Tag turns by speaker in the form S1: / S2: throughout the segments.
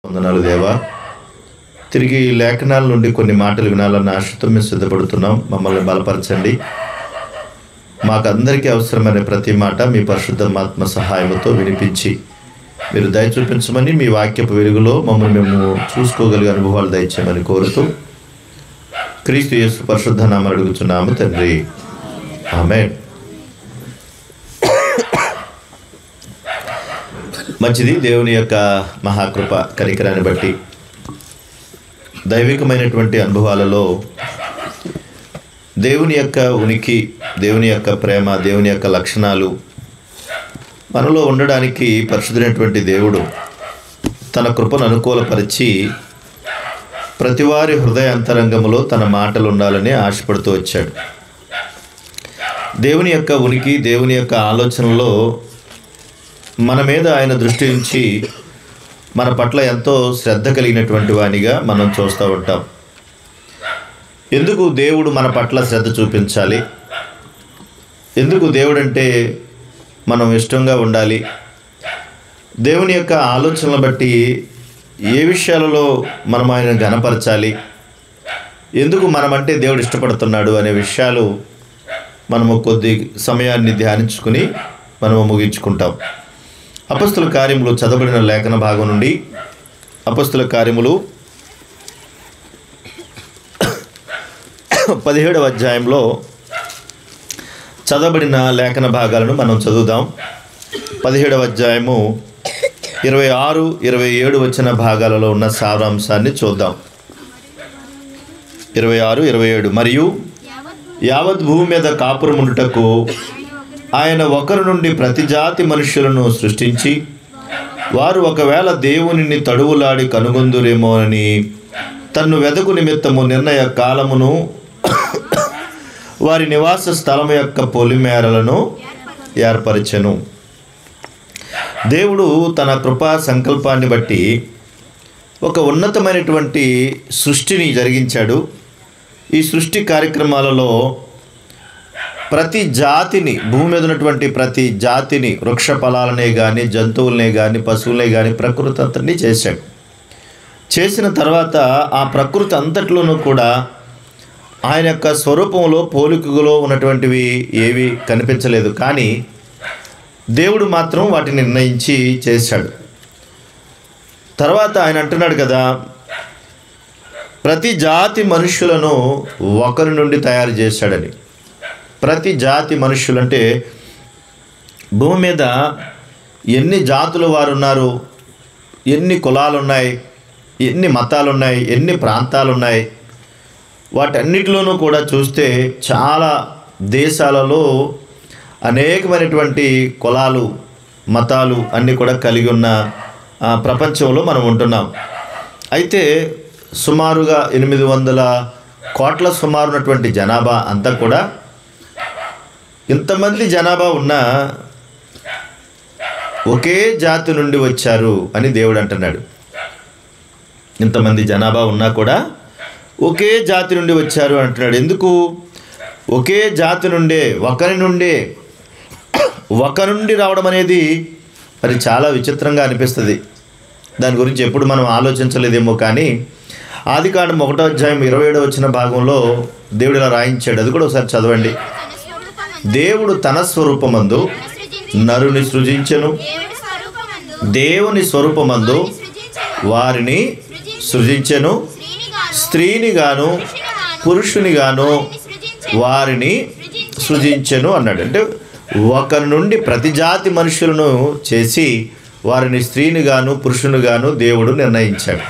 S1: వందనాలు దేవా. తిరిగి ఈ లేఖనాల నుండి కొన్ని మాటలు వినాలన్న ఆశతో మేము సిద్ధపడుతున్నాం. మమ్మల్ని బలపరచండి. మాకందరికీ అవసరమైన ప్రతి మాట మీ పరిశుద్ధమాత్మ సహాయంతో వినిపించి మీరు దయ చూపించమని, మీ వాక్యపు వెలుగులో మమ్మల్ని మేము చూసుకోగలిగే అనుభవాలు దయచేయమని కోరుతూ క్రీస్తు యేసు పరిశుద్ధ నామమున అడుగుచున్నాము తండ్రి, ఆమేన్. మంచిది. దేవుని యొక్క మహాకృప కనికరాన్ని బట్టి దైవికమైనటువంటి అనుభవాలలో దేవుని యొక్క ఉనికి, దేవుని యొక్క ప్రేమ, దేవుని యొక్క లక్షణాలు మనలో ఉండడానికి పరిశుద్ధమైనటువంటి దేవుడు తన కృపను అనుకూలపరిచి ప్రతివారి హృదయ అంతరంగములో తన మాటలు ఉండాలని ఆశపడుతూ వచ్చాడు. దేవుని యొక్క ఉనికి, దేవుని యొక్క ఆలోచనలో మన మీద ఆయన దృష్టి ఉంచి మన పట్ల ఎంతో శ్రద్ధ కలిగినటువంటి వానిగా మనం చూస్తూ ఉంటాం. ఎందుకు దేవుడు మన పట్ల శ్రద్ధ చూపించాలి? ఎందుకు దేవుడు అంటే మనం ఇష్టంగా ఉండాలి? దేవుని యొక్క ఆలోచనలు బట్టి ఏ విషయాలలో మనం ఆయన ఘనపరచాలి? ఎందుకు మనమంటే దేవుడు ఇష్టపడుతున్నాడు అనే విషయాలు మనము కొద్ది సమయాన్ని ధ్యానించుకుని మనము ముగించుకుంటాం. అపొస్తలుల కార్యములు చదవబడిన లేఖన భాగం నుండి అపొస్తలుల కార్యములు 17వ అధ్యాయంలో చదవబడిన లేఖన భాగాలను మనం చదువుదాం. 17వ అధ్యాయము 26, 27 వచ్చిన భాగాలలో ఉన్న సారాంశాన్ని చూద్దాం. 26, 27. మరియు యావత్ భూమి మీద కాపురముండుటకు ఆయన ఒకరి నుండి ప్రతి జాతి మనుష్యులను సృష్టించి, వారు ఒకవేళ దేవునిని తడువులాడి కనుగొందురేమోనని తన్ను వెదకు నిమిత్తము నిర్ణయ కాలమును వారి నివాస స్థలము యొక్క పొలిమేరలను ఏర్పరచెను. దేవుడు తన కృపా సంకల్పాన్ని బట్టి ఒక ఉన్నతమైనటువంటి సృష్టిని జరిగించాడు. ఈ సృష్టి కార్యక్రమాలలో ప్రతి జాతిని, భూమి మీద ఉన్నటువంటి ప్రతి జాతిని, వృక్ష ఫలాలనే కానీ, జంతువులనే కానీ, పశువులనే కానీ, ప్రకృతి అంతటినీ చేశాడు. చేసిన తర్వాత ఆ ప్రకృతి అంతట్లోనూ కూడా ఆయన యొక్క స్వరూపంలో, పోలికలో ఉన్నటువంటివి ఏవి కనిపించలేదు. కానీ దేవుడు మాత్రం వాటిని నిర్ణయించి చేశాడు. తర్వాత ఆయన అంటున్నాడు కదా, ప్రతి జాతి మనుష్యులను ఒకరి నుండి తయారు చేశాడని. ప్రతి జాతి మనుష్యులు అంటే భూమి మీద ఎన్ని జాతులు వారు ఉన్నారు, ఎన్ని కులాలు ఉన్నాయి, ఎన్ని మతాలు ఉన్నాయి, ఎన్ని ప్రాంతాలు ఉన్నాయి, వాటన్నిటిలోనూ కూడా చూస్తే చాలా దేశాలలో అనేకమైనటువంటి కులాలు, మతాలు అన్నీ కూడా కలిగి ఉన్న ప్రపంచంలో మనం ఉంటున్నాం. అయితే సుమారుగా 800 కోట్ల సుమారు ఉన్నటువంటి జనాభా అంతా కూడా, ఇంతమంది జనాభా ఉన్నా ఒకే జాతి నుండి వచ్చారు అని దేవుడు అంటున్నాడు. ఇంతమంది జనాభా ఉన్నా కూడా ఒకే జాతి నుండి వచ్చారు అంటున్నాడు. ఎందుకు? ఒకే జాతి నుండే, ఒకరి నుండి రావడం అనేది మరి చాలా విచిత్రంగా అనిపిస్తుంది. దాని గురించి ఎప్పుడు మనం ఆలోచించలేదేమో. కానీ ఆదికాండం 1వ అధ్యాయం 27 వచ్చిన భాగంలో దేవుడు ఇలా రాయించాడు. అది కూడా ఒకసారి చదవండి. దేవుడు తన స్వరూపమందు నరుని సృజించెను, దేవుని స్వరూపమందు వారిని సృజించెను, స్త్రీని గాను పురుషుని గాను వారిని సృజించెను అన్నాడు. అంటే ఒకరి నుండి ప్రతి జాతి మనుషులను చేసి వారిని స్త్రీని గాను పురుషుని గాను దేవుడు నిర్ణయించాడు.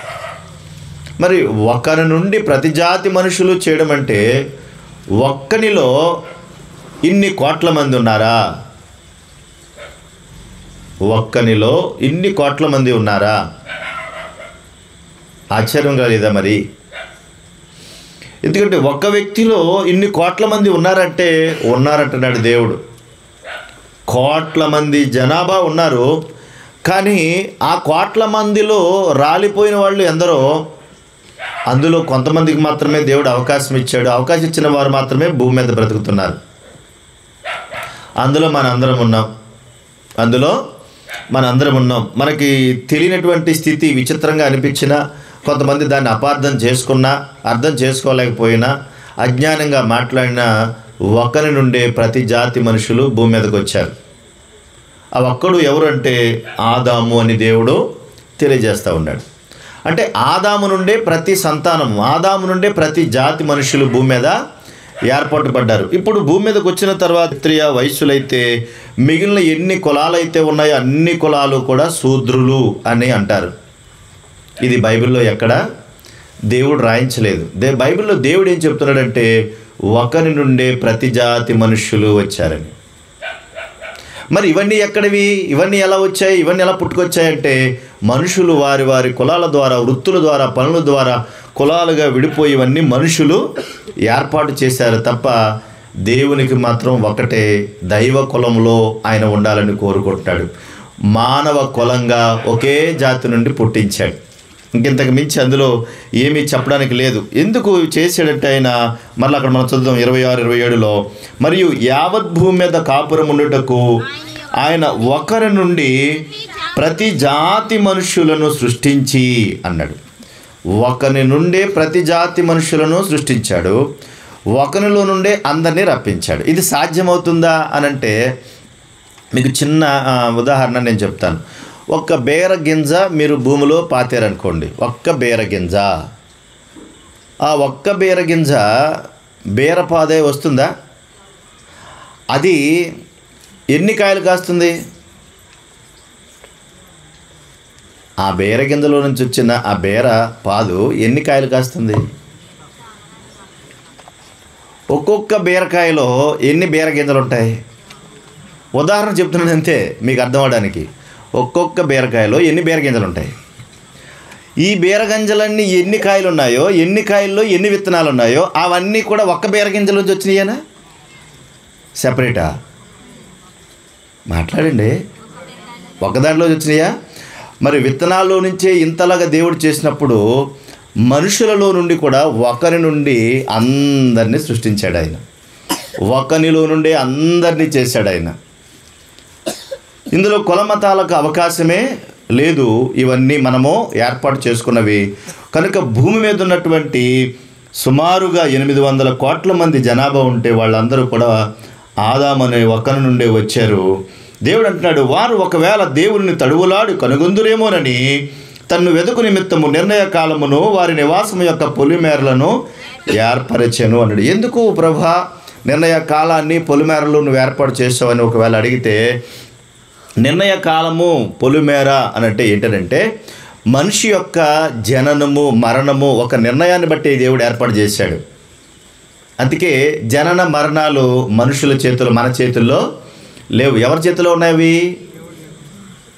S1: మరి ఒకరి నుండి ప్రతి జాతి మనుషులు చేయడం అంటే ఒక్కనిలో ఇన్ని కోట్ల మంది ఉన్నారా? ఒక్కనిలో ఇన్ని కోట్ల మంది ఉన్నారా? ఆశ్చర్యంగా లేదా మరి? ఎందుకంటే ఒక్క వ్యక్తిలో ఇన్ని కోట్ల మంది ఉన్నారంటున్నాడు దేవుడు. కోట్ల మంది జనాభా ఉన్నారు. కానీ ఆ కోట్ల మందిలో రాలిపోయిన వాళ్ళు ఎందరో, అందులో కొంతమందికి మాత్రమే దేవుడు అవకాశం ఇచ్చాడు. అవకాశం ఇచ్చిన వారు మాత్రమే భూమి మీద బ్రతుకుతున్నారు. అందులో మనందరం ఉన్నాం. అందులో మనందరం ఉన్నాం. మనకి తెలియనటువంటి స్థితి విచిత్రంగా అనిపించినా, కొంతమంది దాన్ని అపార్థం చేసుకున్నా, అర్థం చేసుకోలేకపోయినా, అజ్ఞానంగా మాట్లాడిన ఒకరి నుండే ప్రతి జాతి మనుషులు భూమి మీదకి వచ్చారు. ఆ ఒక్కడు ఎవరు అంటే ఆదాము అని దేవుడు తెలియజేస్తూ ఉన్నాడు. అంటే ఆదాము నుండే ప్రతి సంతానం, ఆదాము నుండే ప్రతి జాతి మనుషులు భూమి మీద ఏర్పాటు పడ్డారు. ఇప్పుడు భూమి మీదకి వచ్చిన తర్వాత క్షత్రియ వైశ్యులైతే మిగిలిన ఎన్ని కులాలు అయితే ఉన్నాయో అన్ని కులాలు కూడా శూద్రులు అని అంటారు. ఇది బైబిల్లో ఎక్కడ దేవుడు రాయించలేదు. బైబిల్లో దేవుడు ఏం చెప్తున్నాడంటే ఒకరి నుండే ప్రతి జాతి మనుష్యులు వచ్చారని. మరి ఇవన్నీ ఎక్కడివి, ఇవన్నీ ఎలా వచ్చాయి, ఇవన్నీ ఎలా పుట్టుకొచ్చాయంటే మనుషులు వారి వారి కులాల ద్వారా, వృత్తుల ద్వారా, పనుల ద్వారా కులాలుగా విడిపోయి ఇవన్నీ మనుషులు ఏర్పాటు చేశారు తప్ప దేవునికి మాత్రం ఒకటే దైవ కులంలో ఆయన ఉండాలని కోరుకుంటున్నాడు. మానవ కులంగా ఒకే జాతి నుండి పుట్టించాడు. ఇంకింతకు మించి అందులో ఏమీ చెప్పడానికి లేదు. ఎందుకు చేసాడంటే ఆయన మళ్ళీ అక్కడ మనం చదువుదాం 26, 27లో, మరియు యావత్ భూమి మీద కాపురం ఉండుటకు ఆయన ఒకరి నుండి ప్రతి జాతి మనుష్యులను సృష్టించి అన్నాడు. ఒకరి నుండే ప్రతి జాతి మనుషులను సృష్టించాడు, ఒకరిలో నుండే అందరినీ రప్పించాడు. ఇది సాధ్యమవుతుందా అని అంటే మీకు చిన్న ఉదాహరణ నేను చెప్తాను. ఒక్క బేర గింజ మీరు భూమిలో పాతారనుకోండి, ఒక్క బేర గింజ, ఆ ఒక్క బేర గింజ బేరపాదే వస్తుందా? అది ఎన్ని కాయలు కాస్తుంది? ఆ బేర గింజలో నుంచి వచ్చిన ఆ బేర పాదు ఎన్ని కాయలు కాస్తుంది? ఒక్కొక్క బీరకాయలో ఎన్ని బీర గింజలు ఉంటాయి? ఉదాహరణ చెప్తున్నాను అంతే మీకు అర్థం అవడానికి. ఒక్కొక్క బీరకాయలో ఎన్ని బీర గింజలు ఉంటాయి? ఈ బీర గింజలన్నీ ఎన్ని కాయలు ఉన్నాయో, ఎన్ని కాయల్లో ఎన్ని విత్తనాలు ఉన్నాయో అవన్నీ కూడా ఒక్క బీర గింజల నుంచి వచ్చినాయేనా, సెపరేటా? మాట్లాడండి. ఒక దాంట్లో వచ్చినాయా? మరి విత్తనాల్లో నుంచే ఇంతలాగా దేవుడు చేసినప్పుడు మనుషులలో నుండి కూడా ఒకరి నుండి అందరినీ సృష్టించాడు ఆయన. ఒకరిలో నుండి అందరినీ చేశాడు ఆయన. ఇందులో కులమతాలకు అవకాశమే లేదు. ఇవన్నీ మనము ఏర్పాటు చేసుకున్నవి కనుక భూమి మీద ఉన్నటువంటి సుమారుగా 800 కోట్ల మంది జనాభా ఉంటే వాళ్ళందరూ కూడా ఆదాము అనే ఒకరి నుండే వచ్చారు. దేవుడు అంటున్నాడు, వారు ఒకవేళ దేవుని తడువులాడు కనుగొందురేమోనని తన్ను వెదుకు నిమిత్తము నిర్ణయ కాలమును వారి నివాసము యొక్క పొలిమేరలను ఏర్పరచెను అన్నాడు. ఎందుకు ప్రభా నిర్ణయ కాలాన్ని పొలిమేరలు నువ్వు ఏర్పాటు చేసావని ఒకవేళ అడిగితే, నిర్ణయ కాలము పొలిమేర అని అంటే ఏంటంటే మనిషి యొక్క జననము మరణము ఒక నిర్ణయాన్ని బట్టి దేవుడు ఏర్పాటు చేశాడు. అందుకే జనన మరణాలు మనుషుల చేతులు, మన చేతుల్లో లేవు. ఎవరి చేతిలో ఉన్నాయి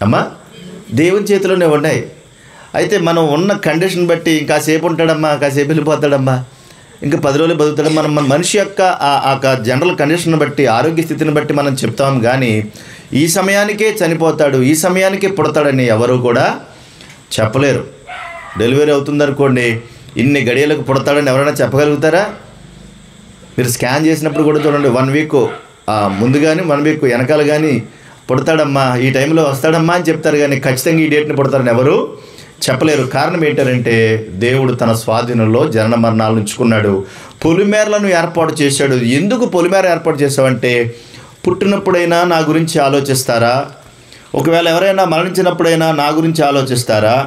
S1: అమ్మా? దేవుని చేతిలోనే ఉన్నాయి. అయితే మనం ఉన్న కండిషన్ బట్టి కాసేపు ఉంటాడమ్మా, కాసేపు వెళ్ళిపోతాడమ్మా, ఇంకా 10 రోజులు బతుకుతాడు. మన మనిషి యొక్క ఆ జనరల్ కండిషన్ బట్టి, ఆరోగ్య స్థితిని బట్టి మనం చెప్తాం. కానీ ఈ సమయానికే చనిపోతాడు, ఈ సమయానికే పుడతాడని ఎవరు కూడా చెప్పలేరు. డెలివరీ అవుతుందనుకోండి, ఇన్ని గడియలకు పుడతాడని ఎవరైనా చెప్పగలుగుతారా? మీరు స్కాన్ చేసినప్పుడు కూడా చూడండి, 1 వీక్ ముందు కానీ 1 వీక్ వెనకాల కానీ పుడతాడమ్మా, ఈ టైంలో వస్తాడమ్మా అని చెప్తారు. కానీ ఖచ్చితంగా ఈ డేట్ని పుడతారని ఎవరు చెప్పలేరు. కారణం ఏంటంటే దేవుడు తన స్వాధీనంలో జనన మరణాలను ఉంచుకున్నాడు. పొలిమేరలను ఏర్పాటు చేశాడు. ఎందుకు పొలిమేర ఏర్పాటు చేశావంటే, పుట్టినప్పుడైనా నా గురించి ఆలోచిస్తారా? ఒకవేళ ఎవరైనా మరణించినప్పుడైనా నా గురించి ఆలోచిస్తారా?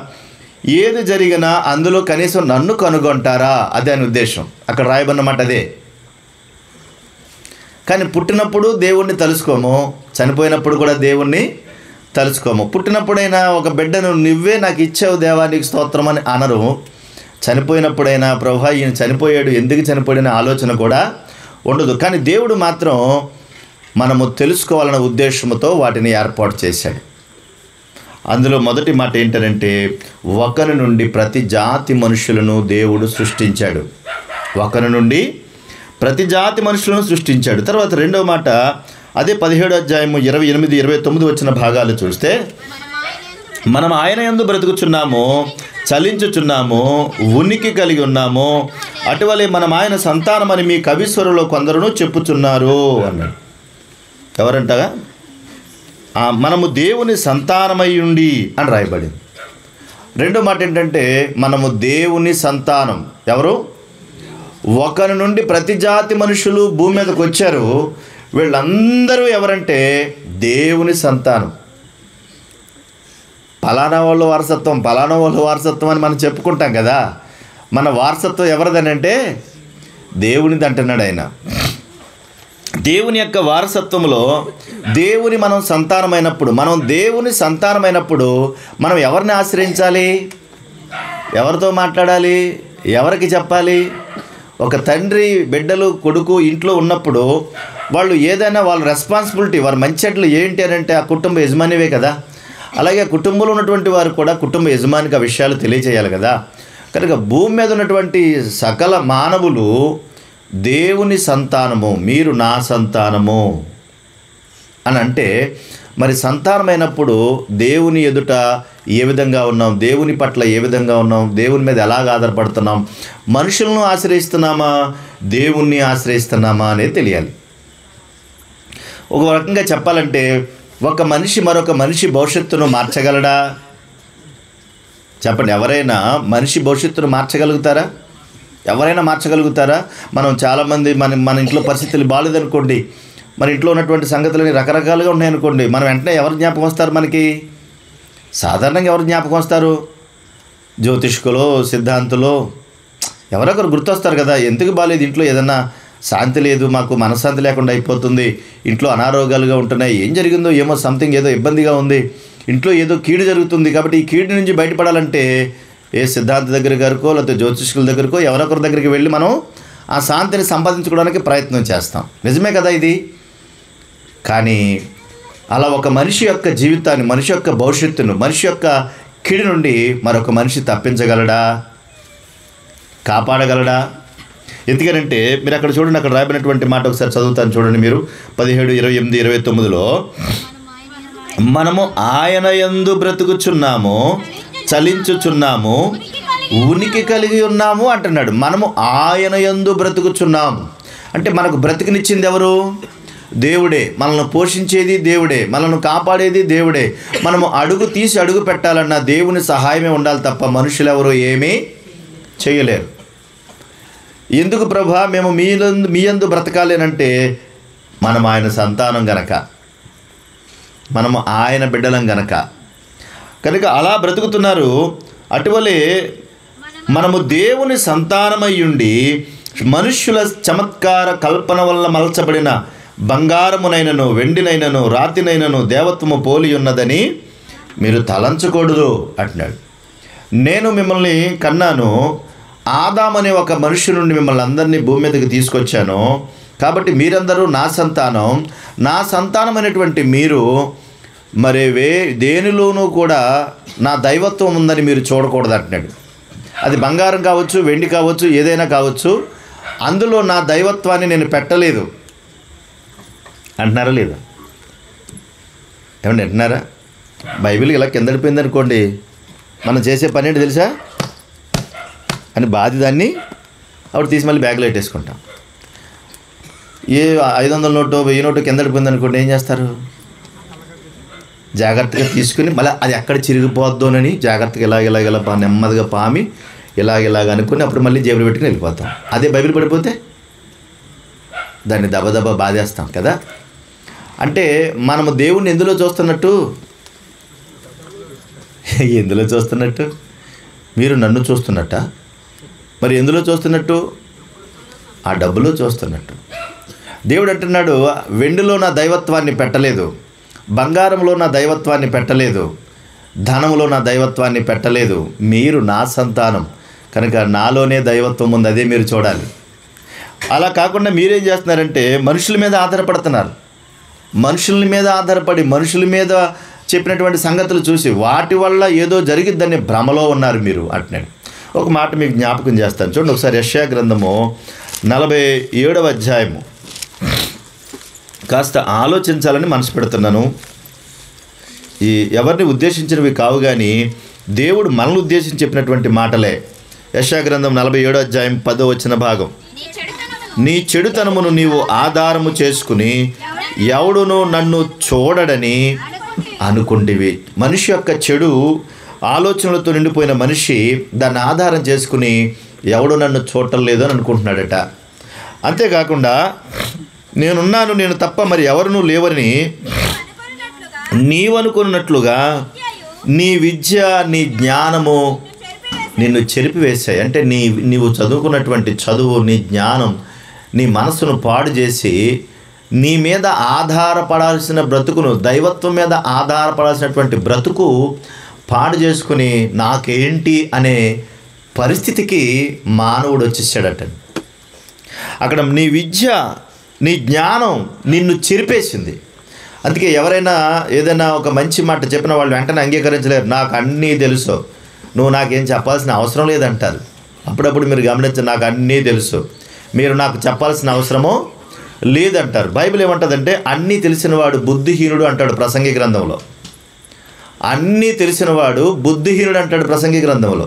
S1: ఏది జరిగినా అందులో కనీసం నన్ను కనుగొంటారా? అదే అని ఉద్దేశం అక్కడ రాయబడినమాట అదే. కానీ పుట్టినప్పుడు దేవుణ్ణి తలుసుకోము, చనిపోయినప్పుడు కూడా దేవుణ్ణి తలుసుకోము. పుట్టినప్పుడైనా ఒక బిడ్డను నువ్వే నాకు ఇచ్చావు దేవా నీకు స్తోత్రం అని అనరు. చనిపోయినప్పుడైనా ప్రభా ఈయన చనిపోయాడు, ఎందుకు చనిపోయాడనే ఆలోచన కూడా ఉండదు. కానీ దేవుడు మాత్రం మనము తెలుసుకోవాలన్న ఉద్దేశంతో వాటిని ఏర్పాటు చేశాడు. అందులో మొదటి మాట ఏంటంటే ఒకరి నుండి ప్రతి జాతి మనుషులను దేవుడు సృష్టించాడు. ఒకరి నుండి ప్రతి జాతి మనుషులను సృష్టించాడు. తర్వాత రెండవ మాట అదే 17వ అధ్యాయము 28, 29 వచ్చిన భాగాలు చూస్తే, మనం ఆయన యందు బ్రతుకుచున్నాము, చలించుచున్నాము, ఉనికి కలిగి ఉన్నాము, అటువలే మనం ఆయన సంతానమని మీ కవిస్వరులో కొందరును చెప్పుచున్నారు అన్నాడు. ఎవరంటగా? మనము దేవుని సంతానమై ఉండి అని రాయబడింది. రెండో మాట ఏంటంటే మనము దేవుని సంతానం. ఎవరు? ఒకరి నుండి ప్రతి జాతి మనుషులు భూమి మీదకి వచ్చారు. వీళ్ళందరూ ఎవరంటే దేవుని సంతానం. పలానా వాళ్ళ వారసత్వం, పలానా వాళ్ళ వారసత్వం అని మనం చెప్పుకుంటాం కదా. మన వారసత్వం ఎవరిదనంటే దేవునిది అంటున్నాడు ఆయన. దేవుని యొక్క వారసత్వంలో దేవుని మనం సంతానమైనప్పుడు, మనం దేవుని సంతానమైనప్పుడు మనం ఎవరిని ఆశ్రయించాలి? ఎవరితో మాట్లాడాలి? ఎవరికి చెప్పాలి? ఒక తండ్రి బిడ్డలు కొడుకు ఇంట్లో ఉన్నప్పుడు వాళ్ళు ఏదైనా వాళ్ళ రెస్పాన్సిబిలిటీ, వారి మంచి చెడ్డలు ఏంటి అని అంటే ఆ కుటుంబ యజమానివే కదా. అలాగే కుటుంబంలో ఉన్నటువంటి వారు కూడా కుటుంబ యజమానికి ఆ విషయాలు తెలియజేయాలి కదా. కనుక భూమి మీద ఉన్నటువంటి సకల మానవులు దేవుని సంతానము. మీరు నా సంతానము అని అంటే మరి సంతానమైనప్పుడు దేవుని ఎదుట ఏ విధంగా ఉన్నాం, దేవుని పట్ల ఏ విధంగా ఉన్నాం, దేవుని మీద ఎలాగ ఆధారపడుతున్నాం, మనుషులను ఆశ్రయిస్తున్నామా, దేవుణ్ణి ఆశ్రయిస్తున్నామా అనేది తెలియాలి. ఒక రకంగా చెప్పాలంటే ఒక మనిషి మరొక మనిషి భవిష్యత్తును మార్చగలడా? చెప్పండి. ఎవరైనా మనిషి భవిష్యత్తును మార్చగలుగుతారా? ఎవరైనా మార్చగలుగుతారా? మనం చాలామంది మన ఇంట్లో పరిస్థితులు బాగాలేదనుకోండి, మన ఇంట్లో ఉన్నటువంటి సంగతులని రకరకాలుగా ఉన్నాయనుకోండి, మనం వెంటనే ఎవరు జ్ఞాపకం వస్తారు? మనకి సాధారణంగా ఎవరు జ్ఞాపకం వస్తారు? జ్యోతిష్కులో, సిద్ధాంతులో ఎవరొకరు గుర్తొస్తారు కదా. ఎందుకు బాగాలేదు, ఇంట్లో ఏదన్నా శాంతి లేదు, మాకు మనశ్శాంతి లేకుండా అయిపోతుంది, ఇంట్లో అనారోగ్యాలుగా ఉంటున్నాయి, ఏం జరిగిందో ఏమో, సంథింగ్ ఏదో ఇబ్బందిగా ఉంది, ఇంట్లో ఏదో కీడు జరుగుతుంది, కాబట్టి ఈ కీడు నుంచి బయటపడాలంటే ఏ సిద్ధాంత దగ్గరకో లేకపోతే జ్యోతిష్కుల దగ్గరకో ఎవరొకరి దగ్గరికి వెళ్ళి మనం ఆ శాంతిని సంపాదించుకోవడానికి ప్రయత్నం చేస్తాం. నిజమే కదా ఇది. కానీ అలా ఒక మనిషి యొక్క జీవితాన్ని, మనిషి యొక్క భవిష్యత్తును, మనిషి యొక్క కీడు నుండి మరొక మనిషి తప్పించగలడా? కాపాడగలడా? ఎందుకనంటే మీరు అక్కడ చూడండి, అక్కడ రాయబడినటువంటి మాట ఒకసారి చదువుతాను చూడండి. మీరు 17, 28, 29లో మనము ఆయన యందు బ్రతుకుచున్నాము, చలించుచున్నాము, ఉనికి కలిగి ఉన్నాము అంటున్నాడు. మనము ఆయన యందు బ్రతుకుచున్నాము అంటే మనకు బ్రతికినిచ్చింది ఎవరు? దేవుడే. మనల్ని పోషించేది దేవుడే, మనల్ని కాపాడేది దేవుడే. మనము అడుగు తీసి అడుగు పెట్టాలన్నా దేవుని సహాయమే ఉండాలి తప్ప మనుషులు ఎవరు ఏమీ చేయలేరు. ఎందుకు ప్రభా మేము మీ యందు బ్రతకాలేనంటే మనం ఆయన సంతానం గనక, మనము ఆయన బిడ్డలం గనక, కనుక అలా బ్రతుకుతున్నారు. అటువలే మనము దేవుని సంతానమయ్యుండి మనుష్యుల చమత్కార కల్పన వల్ల మలచబడిన బంగారమునైనను వెండినైనను రాతినైనను దేవత్వము పోలి ఉన్నదని మీరు తలంచకూడదు అంటున్నాడు. నేను మిమ్మల్ని కన్నాను, ఆదాం అనే ఒక మనుష్యుని నుండి మిమ్మల్ని అందరినీ భూమి మీదకి తీసుకొచ్చాను, కాబట్టి మీరందరూ నా సంతానం. నా సంతానమైనటువంటి మీరు మరి దేనిలోనూ కూడా నా దైవత్వం ఉందని మీరు చూడకూడదు అంటున్నాడు. అది బంగారం కావచ్చు, వెండి కావచ్చు, ఏదైనా కావచ్చు, అందులో నా దైవత్వాన్ని నేను పెట్టలేదు అంటున్నారా లేదా? ఏమన్నా అంటున్నారా? బైబిల్ ఇలా కిందడిపోయింది అనుకోండి, మనం చేసే పని ఏంటి తెలుసా అని బాధ దాన్ని అప్పుడు తీసి మళ్ళీ బ్యాగ్లో పెట్టేసుకుంటాం. ఏ 500 నోటు 1000 నోటు కిందడిపోయింది అనుకోండి, ఏం చేస్తారు? జాగ్రత్తగా తీసుకుని మళ్ళీ అది ఎక్కడ చిరిగిపోద్దోనని జాగ్రత్తగా ఇలాగ నెమ్మదిగా పామి ఇలాగ అనుకుని అప్పుడు మళ్ళీ జేబులు పెట్టుకుని వెళ్ళిపోతాం. అదే బైబిల్ పడిపోతే దాన్ని దబదబ బాధేస్తాం కదా. అంటే మనము దేవుణ్ణి ఎందులో చూస్తున్నట్టు? ఎందులో చూస్తున్నట్టు? మీరు నన్ను చూస్తున్నట్ట? మరి ఎందులో చూస్తున్నట్టు? ఆ డబ్బులో చూస్తున్నట్టు. దేవుడు అంటున్నాడు, వెండిలో నా దైవత్వాన్ని పెట్టలేదు, బంగారంలో నా దైవత్వాన్ని పెట్టలేదు, ధనంలో నా దైవత్వాన్ని పెట్టలేదు. మీరు నా సంతానం కనుక నాలోనే దైవత్వం ఉంది, అదే మీరు చూడాలి. అలా కాకుండా మీరేం చేస్తున్నారంటే మనుషుల మీద ఆధారపడుతున్నారు. మనుషుల మీద ఆధారపడి మనుషుల మీద చెప్పినటువంటి సంగతులు చూసి వాటి వల్ల ఏదో జరిగిద్దని భ్రమలో ఉన్నారు మీరు అంటున్నాడు. ఒక మాట మీకు జ్ఞాపకం చేస్తాను చూడండి ఒకసారి. యెషయా గ్రంథము 47వ అధ్యాయము కాస్త ఆలోచించాలని మనసు పెడుతున్నాను. ఈ ఎవరిని ఉద్దేశించినవి కావు కానీ దేవుడు మనల్ని ఉద్దేశించి చెప్పినటువంటి మాటలే. యెషయా గ్రంథం 47వ అధ్యాయం 10వ వచన భాగం. నీ చెడుతనమును నీవు ఆధారము చేసుకుని ఎవడును నన్ను చూడడని అనుకుండివి. మనిషి యొక్క చెడు ఆలోచనలతో నిండిపోయిన మనిషి దాన్ని ఆధారం చేసుకుని ఎవడు నన్ను చూడటం లేదు అని అనుకుంటున్నాడట. అంతేకాకుండా నేనున్నాను, నేను తప్ప మరి ఎవరునూ లేవని నీవనుకున్నట్లుగా నీ విద్య, నీ జ్ఞానము నిన్ను చెరిపివేశాయి. అంటే నీవు చదువుకున్నటువంటి చదువు, నీ జ్ఞానం నీ మనసును పాడు చేసి నీ మీద ఆధారపడాల్సిన బ్రతుకును, దైవత్వం మీద ఆధారపడాల్సినటువంటి బ్రతుకు పాడు చేసుకుని నాకేంటి అనే పరిస్థితికి మానవుడు వచ్చేసాడట. అక్కడ నీ విద్య, నీ జ్ఞానం నిన్ను చెరిపేసింది. అందుకే ఎవరైనా ఏదైనా ఒక మంచి మాట చెప్పిన వాళ్ళు వెంటనే అంగీకరించలేరు. నాకు అన్నీ తెలుసు, నువ్వు నాకేం చెప్పాల్సిన అవసరం లేదంటారు. అప్పుడప్పుడు మీరు గమనించండి, నాకు అన్నీ తెలుసు, మీరు నాకు చెప్పాల్సిన అవసరమో లేదంటారు. బైబిల్ ఏమంటుందంటే అన్నీ తెలిసినవాడు బుద్ధిహీనుడు అంటాడు ప్రసంగి గ్రంథంలో. అన్నీ తెలిసినవాడు బుద్ధిహీనుడు అంటాడు ప్రసంగి గ్రంథంలో.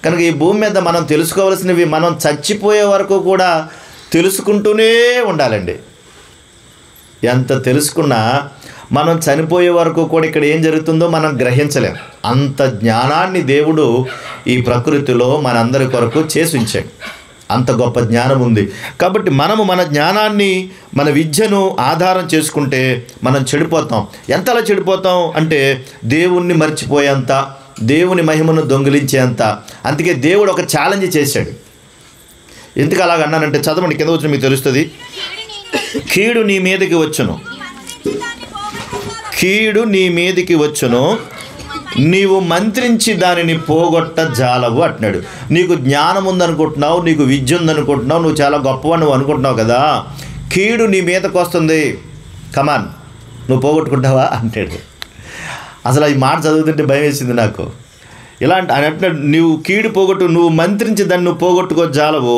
S1: కనుక ఈ భూమి మీద మనం తెలుసుకోవాల్సినవి మనం చచ్చిపోయే వరకు కూడా తెలుసుకుంటూనే ఉండాలండి. ఎంత తెలుసుకున్నా మనం చనిపోయే వరకు కూడా ఇక్కడ ఏం జరుగుతుందో మనం గ్రహించలేం. అంత జ్ఞానాన్ని దేవుడు ఈ ప్రకృతిలో మనందరి కొరకు చేసి ఉంచాడు. అంత గొప్ప జ్ఞానం ఉంది. కాబట్టి మనము మన జ్ఞానాన్ని, మన విద్యను ఆధారం చేసుకుంటే మనం చెడిపోతాం. ఎంతలా చెడిపోతాం అంటే దేవుణ్ణి మర్చిపోయేంత, దేవుని మహిమను దొంగిలించేంత. అందుకే దేవుడు ఒక ఛాలెంజ్ చేశాడు. ఎందుకు అలాగ అన్నానంటే చదవండి, కింద వచ్చిన మీకు తెలుస్తుంది. కీడు నీ మీదకి వచ్చును, కీడు నీ మీదకి వచ్చును, నీవు మంత్రించి దానిని పోగొట్ట జాలవు అంటున్నాడు. నీకు జ్ఞానం ఉందనుకుంటున్నావు, నీకు విద్య ఉందనుకుంటున్నావు, నువ్వు చాలా గొప్పవాడు నువ్వు అనుకుంటున్నావు కదా, కీడు నీ మీదకి వస్తుంది, కమాన్ నువ్వు పోగొట్టుకుంటావా అంటాడు. అసలు ఈ మాట చదువుతుంటే భయం వేసింది నాకు. ఇలాంటి ఆయన అంటున్నాడు, నువ్వు కీడు పోగొట్టు, నువ్వు మంత్రించి దాన్ని నువ్వు పోగొట్టుకో జాలవు,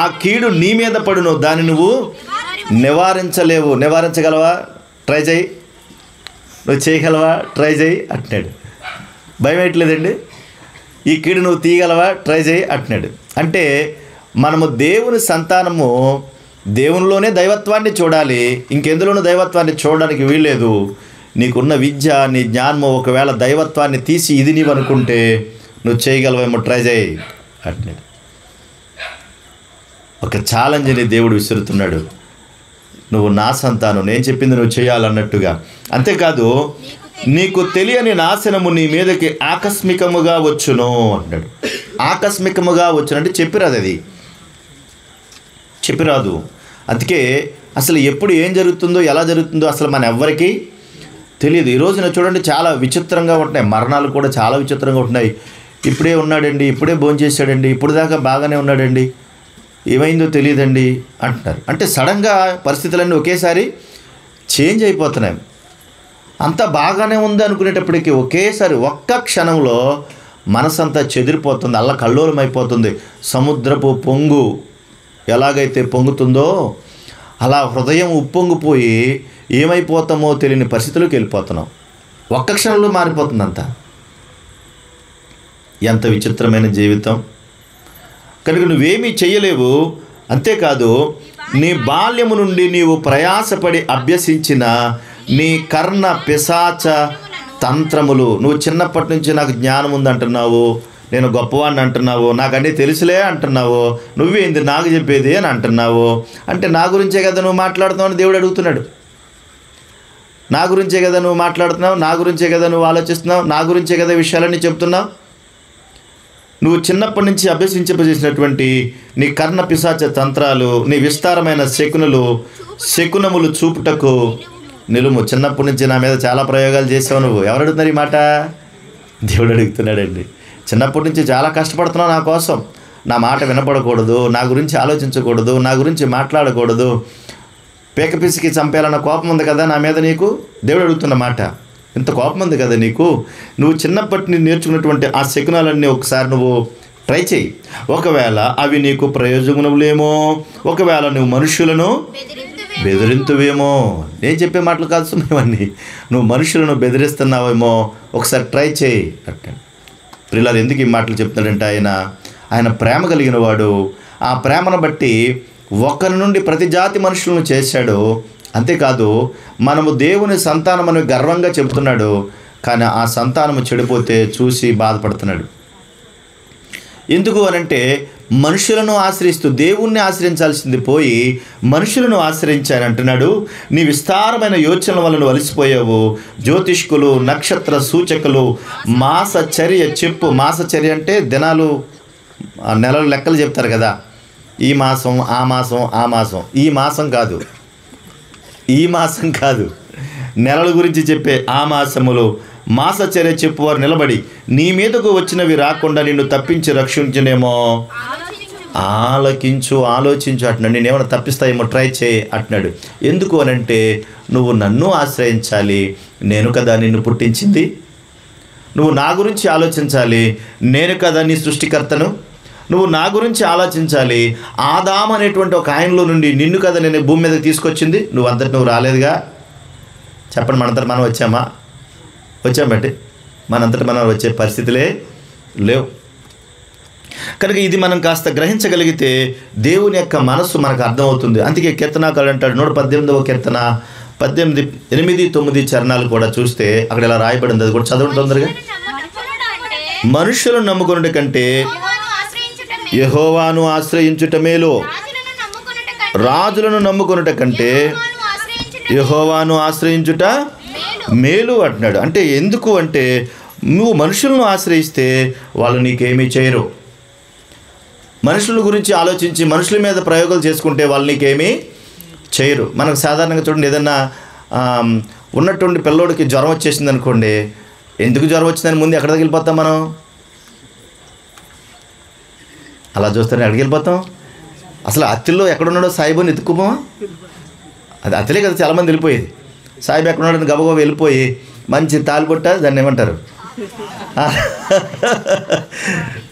S1: ఆ కీడు నీ మీద పడును, దాన్ని నువ్వు నివారించలేవు. నివారించగలవా? ట్రై చేయి. నువ్వు చేయగలవా? ట్రై చేయి అంటున్నాడు. భయం వేయట్లేదండి. ఈ కీడు నువ్వు తీయగలవా? ట్రై చేయి అంటున్నాడు. అంటే మనము దేవుని సంతానము, దేవునిలోనే దైవత్వాన్ని చూడాలి, ఇంకెందులోనూ దైవత్వాన్ని చూడడానికి వీల్లేదు. నీకున్న విద్య, నీ జ్ఞానము ఒకవేళ దైవత్వాన్ని తీసి ఇది నీవు అనుకుంటే నువ్వు చేయగలవేమో, ట్రై చేయి అంటున్నాడు. ఒక ఛాలెంజ్ని దేవుడు విసురుతున్నాడు. నువ్వు నా సంతానం, నేను చెప్పింది నువ్వు చేయాలన్నట్టుగా. అంతేకాదు నీకు తెలియని నాశనము నీ మీదకి ఆకస్మికముగా వచ్చును అంటాడు. ఆకస్మికముగా వచ్చునంటే చెప్పిరాదు, అది చెప్పిరాదు. అందుకే అసలు ఎప్పుడు ఏం జరుగుతుందో, ఎలా జరుగుతుందో అసలు మన ఎవ్వరికీ తెలియదు. ఈ రోజున చూడండి చాలా విచిత్రంగా ఉంటున్నాయి, మరణాలు కూడా చాలా విచిత్రంగా ఉంటున్నాయి. ఇప్పుడే ఉన్నాడండి, ఇప్పుడే భోంచేసాడండి, ఇప్పుడు దాకా బాగానే ఉన్నాడండి, ఏమైందో తెలియదండి అంటున్నారు. అంటే సడన్గా పరిస్థితులన్నీ ఒకేసారి చేంజ్ అయిపోతున్నాయి. అంతా బాగానే ఉంది అనుకునేటప్పటికీ ఒకేసారి ఒక్క క్షణంలో మనసంతా చెదిరిపోతుంది, అల్లకల్లోలం అయిపోతుంది. సముద్రపు పొంగు ఎలాగైతే పొంగుతుందో అలా హృదయం ఉప్పొంగిపోయి ఏమైపోతామో తెలియని పరిస్థితులకు వెళ్ళిపోతున్నాం. ఒక్క క్షణంలో మారిపోతుంది అంతా. ఎంత విచిత్రమైన జీవితం. కనుక నువ్వేమీ చెయ్యలేవు. అంతేకాదు నీ బాల్యము నుండి నీవు ప్రయాసపడి అభ్యసించిన నీ కర్ణ పిశాచ తంత్రములు, నువ్వు చిన్నప్పటి నుంచి నాకు జ్ఞానం ఉందంటున్నావు, నేను గొప్పవాడిని అంటున్నావు, నాకు అన్నీ తెలుసులే అంటున్నావు, నువ్వేంది నాకు చెప్పేది అని అంటున్నావు. అంటే నా గురించే కదా నువ్వు మాట్లాడుతున్నావు అని దేవుడు అడుగుతున్నాడు. నా గురించే కదా నువ్వు మాట్లాడుతున్నావు, నా గురించే కదా నువ్వు ఆలోచిస్తున్నావు, నా గురించే కదా విషయాలన్నీ చెప్తున్నావు. నువ్వు చిన్నప్పటి నుంచి అభ్యసించబోచేసినటువంటి నీ కర్ణ పిశాచ తంత్రాలు, నీ విస్తారమైన శకునములు చూపుటకు నిలుము. చిన్నప్పటి నుంచి నా మీద చాలా ప్రయోగాలు చేసావు నువ్వు. ఎవరు అడుగుతున్నారు ఈ మాట? దేవుడు అడుగుతున్నాడండి. చిన్నప్పటి నుంచి చాలా కష్టపడుతున్నావు నా కోసం, నా మాట వినపడకూడదు, నా గురించి ఆలోచించకూడదు, నా గురించి మాట్లాడకూడదు, పేక పిసికి చంపేయాలన్న కోపం ఉంది కదా నా మీద నీకు. దేవుడు అడుగుతున్న మాట, ఇంత కోపం ఉంది కదా నీకు, నువ్వు చిన్నప్పటి నుంచి నేర్చుకున్నటువంటి ఆ శకునాలన్నీ ఒకసారి నువ్వు ట్రై చేయి. ఒకవేళ అవి నీకు ప్రయోజనములేమో, ఒకవేళ నువ్వు మనుషులను బెదిరింతువేమో. నేను చెప్పే మాటలు కాదు సుమేవన్నీ, నువ్వు మనుషులను బెదిరిస్తున్నావేమో, ఒకసారి ట్రై చేయి అంటే. ప్రియులారు, ఎందుకు ఈ మాటలు చెప్తాడంటే ఆయన ప్రేమ కలిగిన వాడు. ఆ ప్రేమను బట్టి ఒకరి నుండి ప్రతి జాతి మనుషులను చేశాడు. అంతేకాదు మనము దేవుని సంతానమని గర్వంగా చెబుతున్నాడు, కానీ ఆ సంతానము చెడిపోతే చూసి బాధపడుతున్నాడు. ఎందుకు అనంటే మనుషులను ఆశ్రయిస్తూ దేవుణ్ణి ఆశ్రయించాల్సింది పోయి మనుషులను ఆశ్రయించానంటున్నాడు. నీ విస్తారమైన యోచనల వలన వలసిపోయావు. జ్యోతిష్కులు, నక్షత్ర సూచకులు, మాసచర్య చెప్పు. మాసచర్య అంటే దినాలు, నెలలు లెక్కలు చెప్తారు కదా, ఈ మాసం ఆ మాసం ఆ మాసం. ఈ మాసం కాదు, ఈ మాసం కాదు, నెలల గురించి చెప్పే ఆ మాసములు. మాసచర్య చెప్పువారు నిలబడి నీ మీదకు వచ్చినవి రాకుండా నిన్ను తప్పించి రక్షించునేమో. ఆలోచించు అంటున్నాడు. నేనేమైనా తప్పిస్తాయేమో ట్రై చేయి అంటున్నాడు. ఎందుకు అనంటే నువ్వు నన్ను ఆశ్రయించాలి, నేను కదా నిన్ను పుట్టించింది. నువ్వు నా గురించి ఆలోచించాలి, నేను కదా నీ సృష్టికర్తను. నువ్వు నా గురించి ఆలోచించాలి. ఆదాము అనేటువంటి ఒక ఆయనలో నుండి నిన్ను కదా నేను భూమి మీదకి తీసుకొచ్చింది. నువ్వు రాలేదుగా. చెప్పండి, మనంతట మనం వచ్చామంటే మనంతట మనం వచ్చే పరిస్థితులే లేవు. కనుక ఇది మనం కాస్త గ్రహించగలిగితే దేవుని యొక్క మనస్సు మనకు అర్థమవుతుంది. అందుకే కీర్తనాకారుడు అంటాడు, 118వ కీర్తన 18, 8, 9 చరణాలు కూడా చూస్తే అక్కడ ఇలా రాయబడింది. అది కూడా చదవండి తొందరగా. మనుషులను నమ్ముకున్నటి కంటే యెహోవాను ఆశ్రయించుట మేలు, రాజులను నమ్ముకున్నట కంటే యెహోవాను ఆశ్రయించుట మేలు అంటున్నాడు. అంటే ఎందుకు అంటే నువ్వు మనుషులను ఆశ్రయిస్తే వాళ్ళు నీకేమీ చేయరు. మనుషుల గురించి ఆలోచించి మనుషుల మీద ప్రయోగాలు చేసుకుంటే వాళ్ళు నీకేమీ చేయరు. మనకు సాధారణంగా చూడండి, ఏదన్నా ఉన్నటువంటి పిల్లోడికి జ్వరం వచ్చేసింది అనుకోండి, ఎందుకు జ్వరం వచ్చిందని ముందు ఎక్కడికి వెళ్ళిపోతాం మనం? అలా చూస్తేనే ఎక్కడికి వెళ్ళిపోతాం? అసలు అత్తిల్లో ఎక్కడున్నాడో సాయిబుని ఎత్తుకుపోమా? అది అత్తిలే కదా చాలామంది వెళ్ళిపోయేది. సాయిబు ఎక్కడున్నాడని గబగబా వెళ్ళిపోయి మంచి తాలిపొట్ట, దాన్ని ఏమంటారు,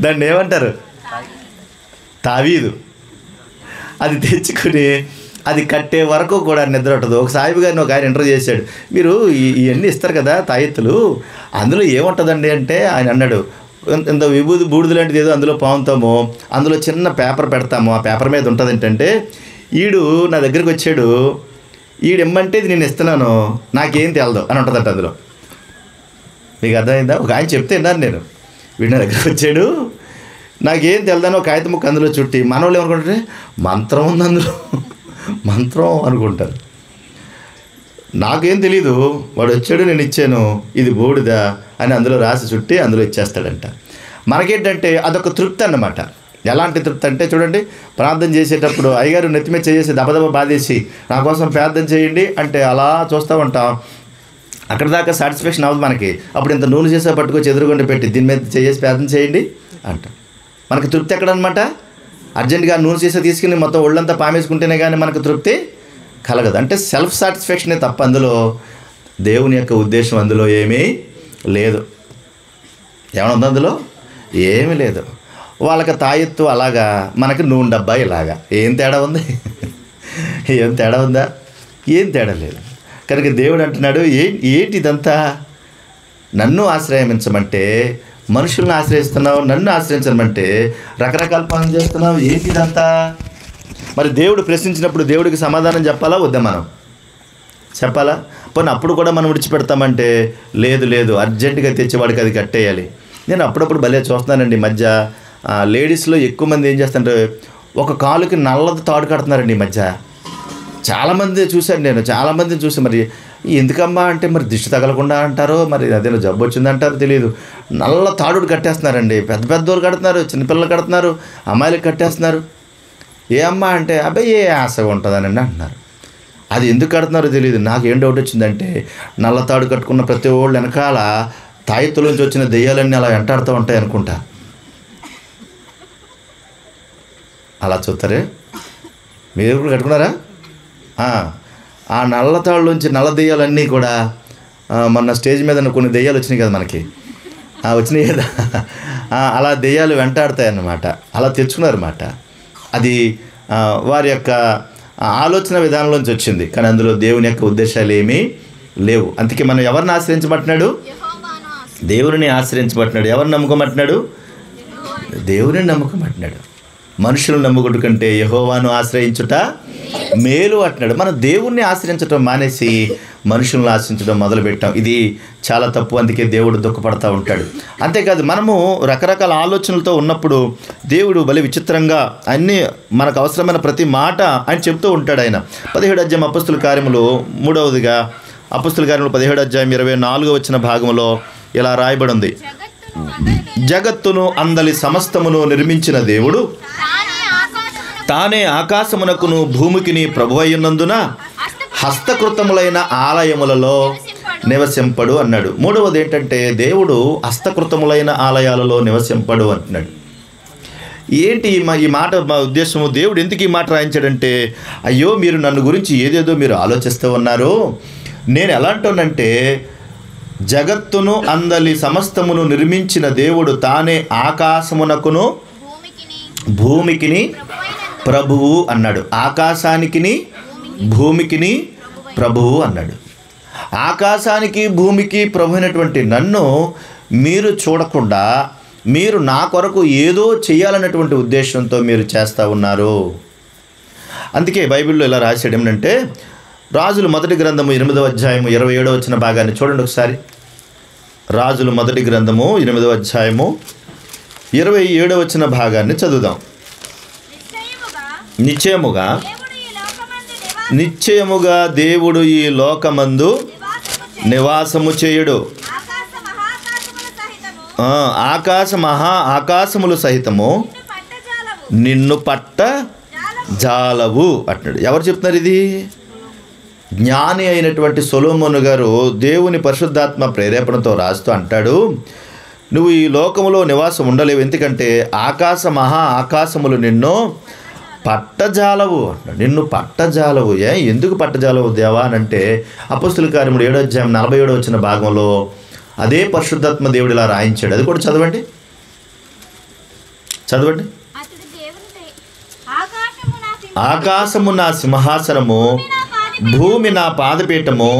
S1: దాన్ని ఏమంటారు, తావీదు, అది తెచ్చుకుని అది కట్టే వరకు కూడా నిద్ర ఉంటుంది. ఒక సాయిబు గారిని ఒక ఆయన ఇంటర్వ్యూ చేశాడు, మీరు ఇవన్నీ ఇస్తారు కదా తాయెత్తులు, అందులో ఏముంటుందండి అంటే ఆయన అన్నాడు, ఇంత విభూది బూడిద లాంటిది ఏదో అందులో పాముతాము, అందులో చిన్న పేపర్ పెడతాము, ఆ పేపర్ మీద ఉంటుంది ఏంటంటే, ఈడు నా దగ్గరికి వచ్చాడు, ఈడు ఇమ్మంటే ఇది నేను ఇస్తున్నాను, నాకేం తెలదు అని ఉంటుందంట అందులో. మీకు అర్థమైందా? ఒక ఆయన చెప్తే విన్నాను నేను, వీడు నా దగ్గరికి వచ్చాడు, నాకేం తెలదని ఒక కాగితం ముక్క అందులో చుట్టి, మన వాళ్ళు ఏమనుకుంటారు, మంత్రం ఉంది అందులో, మంత్రం అనుకుంటారు. నాకేం తెలీదు, వాడు వచ్చాడు నేను ఇచ్చాను, ఇది బూడిద అని అందులో రాసి చుట్టి అందులో ఇచ్చేస్తాడంట. మనకేంటంటే అదొక తృప్తి అన్నమాట. ఎలాంటి తృప్తి అంటే చూడండి, ప్రార్థన చేసేటప్పుడు అయ్యగారు నెత్తి మీద చేసి దబదబ బాధేసి నా కోసం ప్రార్థన చేయండి అంటే అలా చూస్తూ ఉంటాం, అక్కడ దాకా సాటిస్ఫాక్షన్ అవ్వదు మనకి. అప్పుడు ఇంత నూనె చేసే పట్టుకొచ్చి ఎదురుగుండి పెట్టి దీని మీద చేసి ప్రార్థన చేయండి అంట. మనకి తృప్తి ఎక్కడనమాట? అర్జెంటుగా నూనె చేసే తీసుకుని మొత్తం ఒళ్ళంతా పామేసుకుంటేనే కానీ మనకు తృప్తి కలగదు. అంటే సెల్ఫ్ సాటిస్ఫాక్షనే తప్ప అందులో దేవుని యొక్క ఉద్దేశం అందులో ఏమీ లేదు. ఏమైనా ఉంది అందులో? ఏమీ లేదు. వాళ్ళకి తాయెత్తు అలాగా, మనకి నూనె డబ్బా ఇలాగా. ఏం తేడా ఉంది? ఏం తేడా ఉందా? ఏం తేడా లేదు. కనుక దేవుడు అంటున్నాడు, ఏంటి ఇదంతా? నన్ను ఆశ్రయించమంటే మనుషులను ఆశ్రయిస్తున్నావు, నన్ను ఆశ్రయించమంటే రకరకాల పనులు చేస్తున్నావు, ఏంటి ఇదంతా? మరి దేవుడు ప్రశ్నించినప్పుడు దేవుడికి సమాధానం చెప్పాలా వద్దా? మనం చెప్పాలా? పోనీ అప్పుడు కూడా మనం విడిచిపెడతామంటే లేదు అర్జెంటుగా తెచ్చేవాడికి అది కట్టేయాలి. నేను అప్పుడప్పుడు భలే చూస్తున్నానండి, మధ్య లేడీస్లో ఎక్కువ మంది ఏం చేస్తుంటే ఒక కాలుకి నల్లది తాడు కడుతున్నారండి ఈ మధ్య. చాలామంది చూశాను నేను, చాలామందిని చూసి, మరి ఎందుకమ్మా అంటే మరి దిష్టి తగలకుండా అంటారో మరి అదేదో జబ్బు వచ్చిందంటారో తెలియదు, నల్ల తాడు కట్టేస్తున్నారండి. పెద్దోళ్ళు కడుతున్నారు, చిన్నపిల్లలు కడుతున్నారు, అమ్మాయిలకు కట్టేస్తున్నారు. ఏ అమ్మ అంటే అబ్బాయి ఏ ఆశగా ఉంటుందనండి అంటున్నారు. అది ఎందుకు కడుతున్నారో తెలియదు. నాకు ఏం డౌట్ వచ్చిందంటే, నల్ల తాడు కట్టుకున్న ప్రతి వాళ్ళు వెనకాల తాయెత్తులోంచి వచ్చిన దెయ్యాలన్నీ అలా వెంటాడుతూ ఉంటాయి అనుకుంటా. అలా చూస్తారే? మీరు కూడా కట్టుకున్నారా? ఆ నల్ల తాళ్ళలోంచి నల్ల దెయ్యాలన్నీ కూడా మొన్న స్టేజ్ మీద కొన్ని దెయ్యాలు వచ్చినాయి కదా మనకి, వచ్చినాయి కదా, అలా దెయ్యాలు వెంటాడతాయి అన్నమాట. అలా తెచ్చుకున్నారన్నమాట. అది వారి యొక్క ఆలోచన విధానంలోంచి వచ్చింది, కానీ అందులో దేవుని యొక్క ఉద్దేశాలు ఏమీ లేవు. అందుకే మనం ఎవరిని ఆశ్రయించబట్టినాడు? దేవుని ఆశ్రయించబట్టినాడు. ఎవరిని నమ్ముకోమంటున్నాడు? దేవుని నమ్ముకోమంటున్నాడు. మనుషులను నమ్ముకుట కంటే యెహోవాను ఆశ్రయించుట మేలు అంటున్నాడు. మనం దేవుణ్ణి ఆశ్రయించడం మానేసి మనుషులను ఆశ్రయించడం మొదలుపెట్టాం. ఇది చాలా తప్పు. అందుకే దేవుడు దుఃఖపడతా ఉంటాడు. అంతేకాదు, మనము రకరకాల ఆలోచనలతో ఉన్నప్పుడు దేవుడు భలే విచిత్రంగా అన్నీ మనకు అవసరమైన ప్రతి మాట ఆయన చెప్తూ ఉంటాడు. ఆయన 17వ అధ్యాయం అపొస్తలుల కార్యములు 3వదిగా అపొస్తలుల కార్యములు 17వ అధ్యాయం 24వ భాగంలో ఇలా రాయబడి ఉంది. జగత్తును అందలి సమస్తమును నిర్మించిన దేవుడు తానే ఆకాశమునకును భూమికిని ప్రభువైనందున హస్తకృతములైన ఆలయములలో నివసింపడు అన్నాడు. మూడవది ఏంటంటే, దేవుడు హస్తకృతములైన ఆలయాలలో నివసింపడు అంటున్నాడు. ఏంటి ఈ మాట మా ఉద్దేశము? దేవుడు ఎందుకు ఈ మాట రాయించాడంటే, అయ్యో మీరు నన్ను గురించి ఏదేదో మీరు ఆలోచిస్తూ ఉన్నారు. నేను ఎలా అంటానంటే, జగత్తును అందలి సమస్తమును నిర్మించిన దేవుడు తానే ఆకాశమునకును భూమికిని ప్రభువు అన్నాడు. ఆకాశానికిని భూమికిని ప్రభువు అన్నాడు. ఆకాశానికి భూమికి ప్రభు అయినటువంటి నన్ను మీరు చూడకుండా మీరు నా కొరకు ఏదో చేయాలన్నటువంటి ఉద్దేశంతో మీరు చేస్తూ ఉన్నారు. అందుకే బైబిల్లో ఇలా రాశాడు ఏమిటంటే, రాజులు మొదటి గ్రంథము 8వ అధ్యాయము 27వ భాగాన్ని చూడండి ఒకసారి. రాజులు మొదటి గ్రంథము 8వ అధ్యాయము 27వ భాగాన్ని చదువుదాం. నిశ్చయముగా దేవుడు ఈ లోకమందు నివాసము చేయుడు. ఆకాశములు సహితము నిన్ను పట్ట జాలవు అంటున్నాడు. ఎవరు చెప్తున్నారు ఇది? జ్ఞాని అయినటువంటి సొలొమోను గారు దేవుని పరిశుద్ధాత్మ ప్రేరేపణతో రాస్తూ అంటాడు, నువ్వు ఈ లోకములో నివాసం ఉండలేవు, ఎందుకంటే ఆకాశములు నిన్ను పట్టజాలవు అంటాడు. నిన్ను పట్టజాలవు. ఎందుకు పట్టజాలవు దేవా అని అంటే, అపొస్తలుల కార్యములు 7వ అధ్యాయం 47వ భాగంలో అదే పరిశుద్ధాత్మ దేవుడు ఇలా రాయించాడు. అది కూడా చదవండి. ఆకాశము నా సింహాసనము, భూమి నా పాదపీఠము,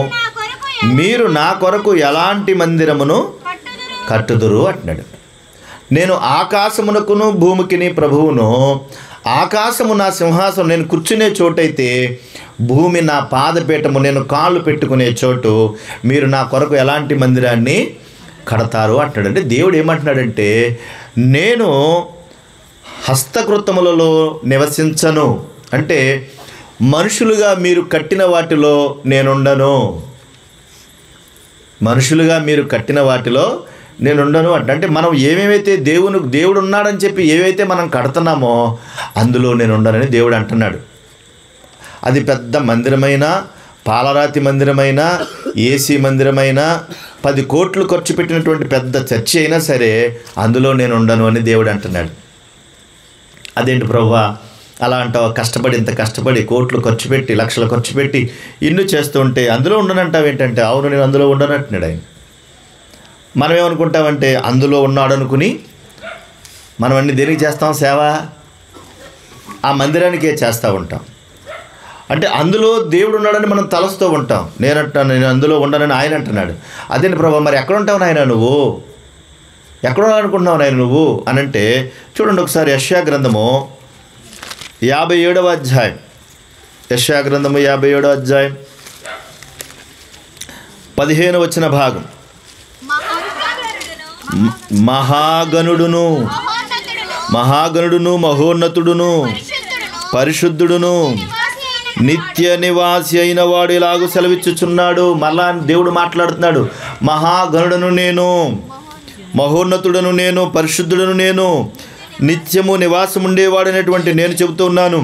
S1: మీరు నా కొరకు ఎలాంటి మందిరమును కట్టుదురు అంటున్నాడు. నేను ఆకాశమునకును భూమికిని ప్రభువును. ఆకాశము నా సింహాసనం, నేను కూర్చునే చోటైతే, భూమి నా పాదపీఠము, నేను కాళ్ళు పెట్టుకునే చోటు, మీరు నా కొరకు ఎలాంటి మందిరాన్ని కడతారు అంటున్నాడు. అంటే దేవుడు ఏమంటున్నాడంటే, నేను హస్తకృతములలో నివసించను. అంటే మనుషులుగా మీరు కట్టిన వాటిలో నేనుండను. మనుషులుగా మీరు కట్టిన వాటిలో నేనుండను అంటే మనం ఏమేమైతే దేవుడు ఉన్నాడని చెప్పి ఏవైతే మనం కడుతున్నామో అందులో నేను ఉండనని దేవుడు అంటున్నాడు. అది పెద్ద మందిరమైనా, పాలరాతి మందిరమైనా, ఏసీ మందిరమైనా, 10 కోట్లు ఖర్చు పెట్టినటువంటి పెద్ద చర్చి అయినా సరే అందులో నేను ఉండను అని దేవుడు అంటున్నాడు. అదేంటి ప్రభువా అలా అంటావు? ఇంత కష్టపడి కోట్లు ఖర్చు పెట్టి, లక్షలు ఖర్చు పెట్టి ఇల్లు చేస్తూ ఉంటే అందులో ఉండనంటావు ఏంటంటే, అవును నేను అందులో ఉండనంటున్నాడు ఆయన. మనం ఏమనుకుంటామంటే, అందులో ఉన్నాడు అనుకుని మనం అన్ని దేనికి చేస్తాం? సేవ ఆ మందిరానికే చేస్తూ ఉంటాం. అంటే అందులో దేవుడు ఉన్నాడని మనం తలస్తూ ఉంటాం. నేను అందులో ఉండనని ఆయన అంటున్నాడు. అదేంటి ప్రభు, మరి ఎక్కడ ఉంటావు నాయన నువ్వు? ఎక్కడ ఉండాలనుకుంటున్నావు నాయన నువ్వు అని అంటే, చూడండి ఒకసారి యెషయా గ్రంథము 57వ అధ్యాయం. యెషయా గ్రంథము 57వ అధ్యాయం 15వ భాగం. మహాగణుడును మహోన్నతుడును పరిశుద్ధుడును నిత్య నివాసి అయిన వాడు ఇలాగూ సెలవిచ్చుచున్నాడు. మళ్ళా దేవుడు మాట్లాడుతున్నాడు. మహాగణుడను నేను, మహోన్నతుడను నేను, పరిశుద్ధుడను నేను, నిత్యము నివాసం ఉండేవాడనేటువంటి నేను చెబుతూ ఉన్నాను.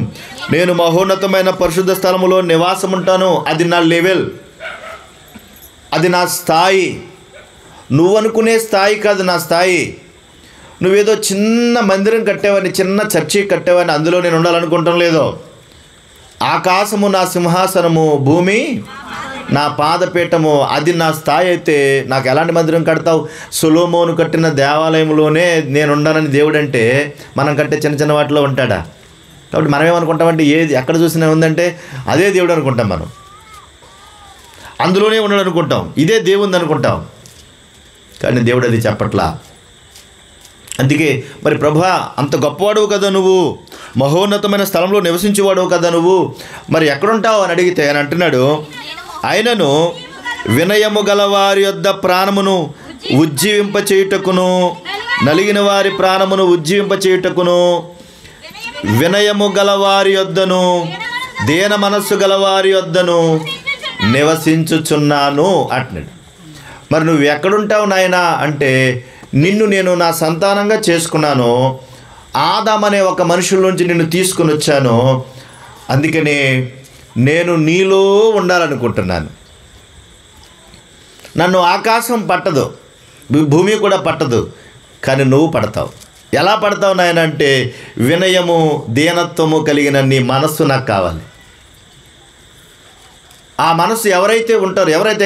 S1: నేను మహోన్నతమైన పరిశుద్ధ స్థలములో నివాసం ఉంటాను. అది నా లెవెల్, అది నా స్థాయి. నువ్వు అనుకునే స్థాయి కాదు నా స్థాయి. నువ్వేదో చిన్న మందిరం కట్టేవాడిని, చిన్న చర్చి కట్టేవాడిని, అందులో నేను ఉండాలనుకుంటాం లేదో. ఆకాశము నా సింహాసనము, భూమి నా పాదపీఠము, అది నా స్థాయి అయితే నాకు ఎలాంటి మందిరం కడతావు? సొలొమోను కట్టిన దేవాలయంలోనే నేను ఉండాలని దేవుడు అంటే, మనం కట్టే చిన్న చిన్న వాటిలో ఉంటాడా? కాబట్టి మనం ఏమనుకుంటామంటే, ఏది ఎక్కడ చూసినా ఉందంటే అదే దేవుడు అనుకుంటాం. మనం అందులోనే ఉన్నాడు అనుకుంటాం, ఇదే దేవుంది అనుకుంటాం. కానీ దేవుడు అది చెప్పట్లా. అందుకే మరి ప్రభువా అంత గొప్పవాడువు కదా, మహోన్నతమైన స్థలంలో నివసించేవాడు కదా నువ్వు, మరి ఎక్కడుంటావు అని అడిగితే అని అంటున్నాడు, ఆయనను వినయము గలవారి యొద్ద ప్రాణమును ఉజ్జీవింపచేయుటకును, నలిగిన వారి ప్రాణమును ఉజ్జీవింపచేయుటకును, వినయము గలవారి యొద్దను, దీన మనస్సు గలవారి యొద్దను నివసించుచున్నాను అంటున్నాడు. మరి నువ్వు ఎక్కడుంటావు నాయనా అంటే, నిన్ను నేను నా సంతానంగా చేసుకున్నాను, ఆదాం అనే ఒక మనుషుల్లోంచి నిన్ను తీసుకుని వచ్చాను, అందుకనే నేను నీలో ఉండాలనుకుంటున్నాను. నన్ను ఆకాశం పట్టదు, భూమి కూడా పట్టదు, కానీ నువ్వు పడతావు. ఎలా పడతావు నాయన అంటే, వినయము దీనత్వము కలిగిన నీ మనస్సు నాకు కావాలి. ఆ మనస్సు ఎవరైతే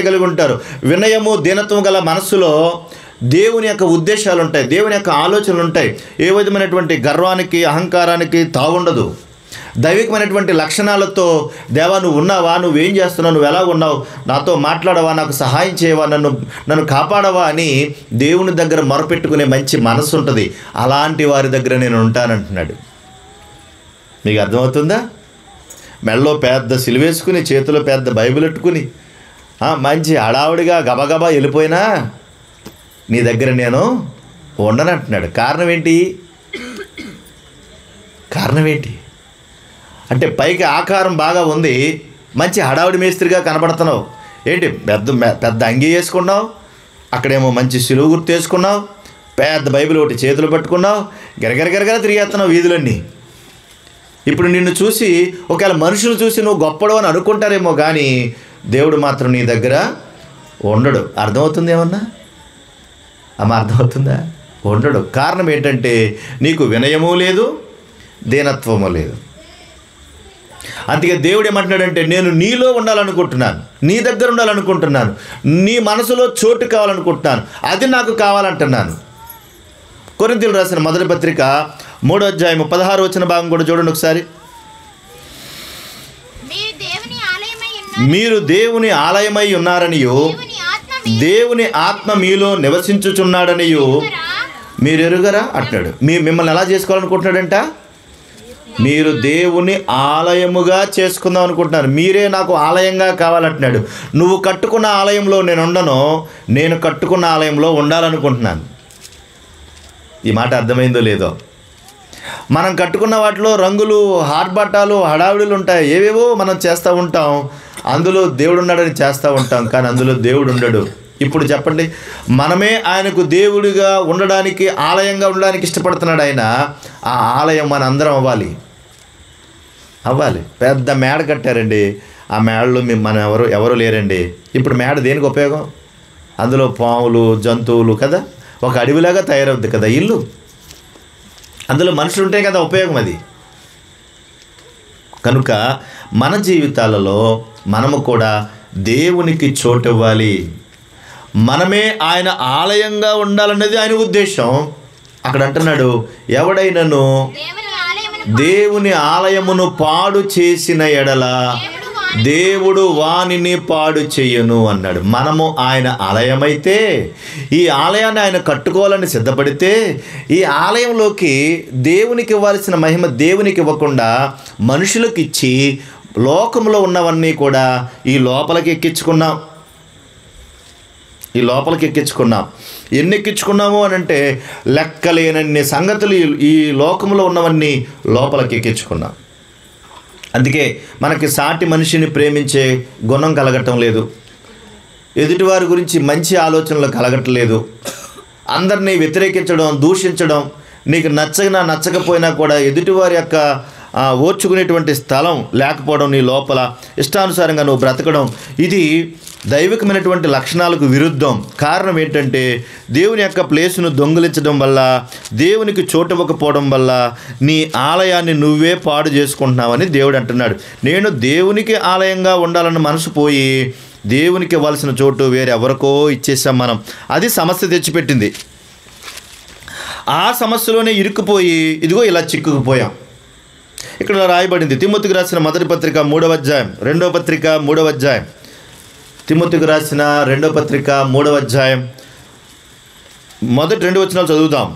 S1: కలిగి ఉంటారో, వినయము దీనత్వం గల మనస్సులో దేవుని యొక్క ఉద్దేశాలు ఉంటాయి, దేవుని యొక్క ఆలోచనలు ఉంటాయి. ఏ విధమైనటువంటి గర్వానికి అహంకారానికి తావుండదు. దైవికమైనటువంటి లక్షణాలతో, దేవా నువ్వు ఉన్నావా, నువ్వేం చేస్తున్నావు, నువ్వు ఎలా ఉన్నావు, నాతో మాట్లాడవా, నాకు సహాయం చేయవా, నన్ను కాపాడవా అని దేవుని దగ్గర మొరపెట్టుకునే మంచి మనస్సు ఉంటుంది. అలాంటి వారి దగ్గర నేను ఉంటానంటున్నాడు. మీకు అర్థమవుతుందా? మెడలో పెద్ద సిలువేసుకుని, చేతిలో పెద్ద బైబిల్ పెట్టుకుని, మంచి హడావుడిగా గబగబా వెళ్ళిపోయినా నీ దగ్గర నేను ఉండనంటున్నాడు. కారణం ఏంటి అంటే, పైకి ఆకారం బాగా ఉంది, మంచి హడావుడి మేస్త్రిగా కనబడుతున్నావు, ఏంటి పెద్ద అంగీ వేసుకున్నావు, అక్కడేమో మంచి సిలువు గుర్తు వేసుకున్నావు, పెద్ద బైబిల్ ఒకటి చేతులు పట్టుకున్నావు, గరగర తిరిగేస్తున్నావు వీధులన్నీ. ఇప్పుడు నిన్ను చూసి ఒకవేళ మనుషులు చూసి నువ్వు గొప్పడు అని అనుకుంటారేమో, కానీ దేవుడు మాత్రం నీ దగ్గర ఉండడు. అర్థమవుతుంది ఏమన్నా? అర్థమవుతుందా? ఉండడు. కారణం ఏంటంటే, నీకు వినయము లేదు, దీనత్వము లేదు. అందుకే దేవుడు ఏమంటున్నాడంటే, నేను నీలో ఉండాలనుకుంటున్నాను, నీ దగ్గర ఉండాలనుకుంటున్నాను, నీ మనసులో చోటు కావాలనుకుంటున్నాను, అది నాకు కావాలంటున్నాను. కొరింథీయులకు రాసిన మొదటి పత్రిక 3వ అధ్యాయం 16వ వచన భాగం కూడా చూడండి ఒకసారి. మీరు దేవుని ఆలయమై ఉన్నారనియు, దేవుని ఆత్మ మీలో నివసించుచున్నాడనియు మీరు ఎరుగరా అంటున్నాడు. మిమ్మల్ని ఎలా చేసుకోవాలనుకుంటున్నాడంట? మీరు దేవుని ఆలయముగా చేసుకుందాం అనుకుంటున్నారు. మీరే నాకు ఆలయంగా కావాలంటున్నాడు. నువ్వు కట్టుకున్న ఆలయంలో నేను ఉండను, నేను కట్టుకున్న ఆలయంలో ఉండాలనుకుంటున్నాను. ఈ మాట అర్థమైందో లేదో? మనం కట్టుకున్న వాటిలో రంగులు, హార్బాటాలు, హడావిడులు ఉంటాయి, ఏవేవో మనం చేస్తూ ఉంటాం. అందులో దేవుడు ఉన్నాడని చేస్తూ ఉంటాం, కానీ అందులో దేవుడు ఉండడు. ఇప్పుడు చెప్పండి, మనమే ఆయనకు దేవుడిగా ఉండడానికి, ఆలయంగా ఉండడానికి ఇష్టపడుతున్నాడు ఆయన. ఆ ఆలయం మన అందరం అవ్వాలి. పెద్ద మేడ కట్టారండి, ఆ మేడలో మనం ఎవరు లేరండి. ఇప్పుడు మేడ దేనికి ఉపయోగం? అందులో పాములు, జంతువులు కదా, ఒక అడవిలాగా తయారవుద్ది కదా ఇల్లు. అందులో మనుషులు ఉంటే కదా ఉపయోగం అది. కనుక మన జీవితాలలో మనము కూడా దేవునికి చోటు ఇవ్వాలి. మనమే ఆయన ఆలయంగా ఉండాలన్నది ఆయన ఉద్దేశం. అక్కడ అంటున్నాడు, ఎవడైనను దేవుని ఆలయమును పాడు చేసిన ఎడల దేవుడు వానిని పాడు చెయ్యను అన్నాడు. మనము ఆయన ఆలయమైతే, ఈ ఆలయాన్ని ఆయన కట్టుకోవాలని సిద్ధపడితే, ఈ ఆలయంలోకి దేవునికి ఇవ్వాల్సిన మహిమ దేవునికి ఇవ్వకుండా మనుషులకు ఇచ్చి, లోకంలో ఉన్నవన్నీ కూడా ఈ లోపలికి ఎక్కించుకున్నాం. ఎన్ని ఎక్కించుకున్నాము అని అంటే, లెక్కలేనన్ని సంగతులు ఈ లోకంలో ఉన్నవన్నీ లోపలికి ఎక్కించుకున్నాం. అందుకే మనకి సాటి మనిషిని ప్రేమించే గుణం కలగటం లేదు, ఎదుటివారి గురించి మంచి ఆలోచనలు కలగట్లేదు, అందరినీ వ్యతిరేకించడం, దూషించడం, నీకు నచ్చకపోయినా కూడా ఎదుటివారి యొక్క ఓర్చుకునేటువంటి స్థలం లేకపోవడం, నీ లోపల ఇష్టానుసారంగా నువ్వు బ్రతకడం, ఇది దైవికమైనటువంటి లక్షణాలకు విరుద్ధం. కారణం ఏంటంటే, దేవుని యొక్క ప్లేసును దొంగిలించడం వల్ల, దేవునికి చోటు ఇవ్వకపోవడం వల్ల నీ ఆలయాన్ని నువ్వే పాడు చేసుకుంటున్నావని దేవుడు అంటున్నాడు. నేను దేవునికి ఆలయంగా ఉండాలన్న మనసు పోయి దేవునికి ఇవ్వాల్సిన చోటు వేరే ఎవరికో ఇచ్చేసాం మనం. అది సమస్య తెచ్చిపెట్టింది. ఆ సమస్యలోనే ఇరుక్కుపోయి ఇదిగో ఇలా చిక్కుకుపోయాం. ఇక్కడ రాయబడింది, తిమోతికి రాసిన మొదటి పత్రిక 3వ అధ్యాయం, 2వ పత్రిక 3వ అధ్యాయం, తిమోతికి రాసిన 2వ పత్రిక 3వ అధ్యాయం మొదటి 2 వచనాలు చదువుదాం.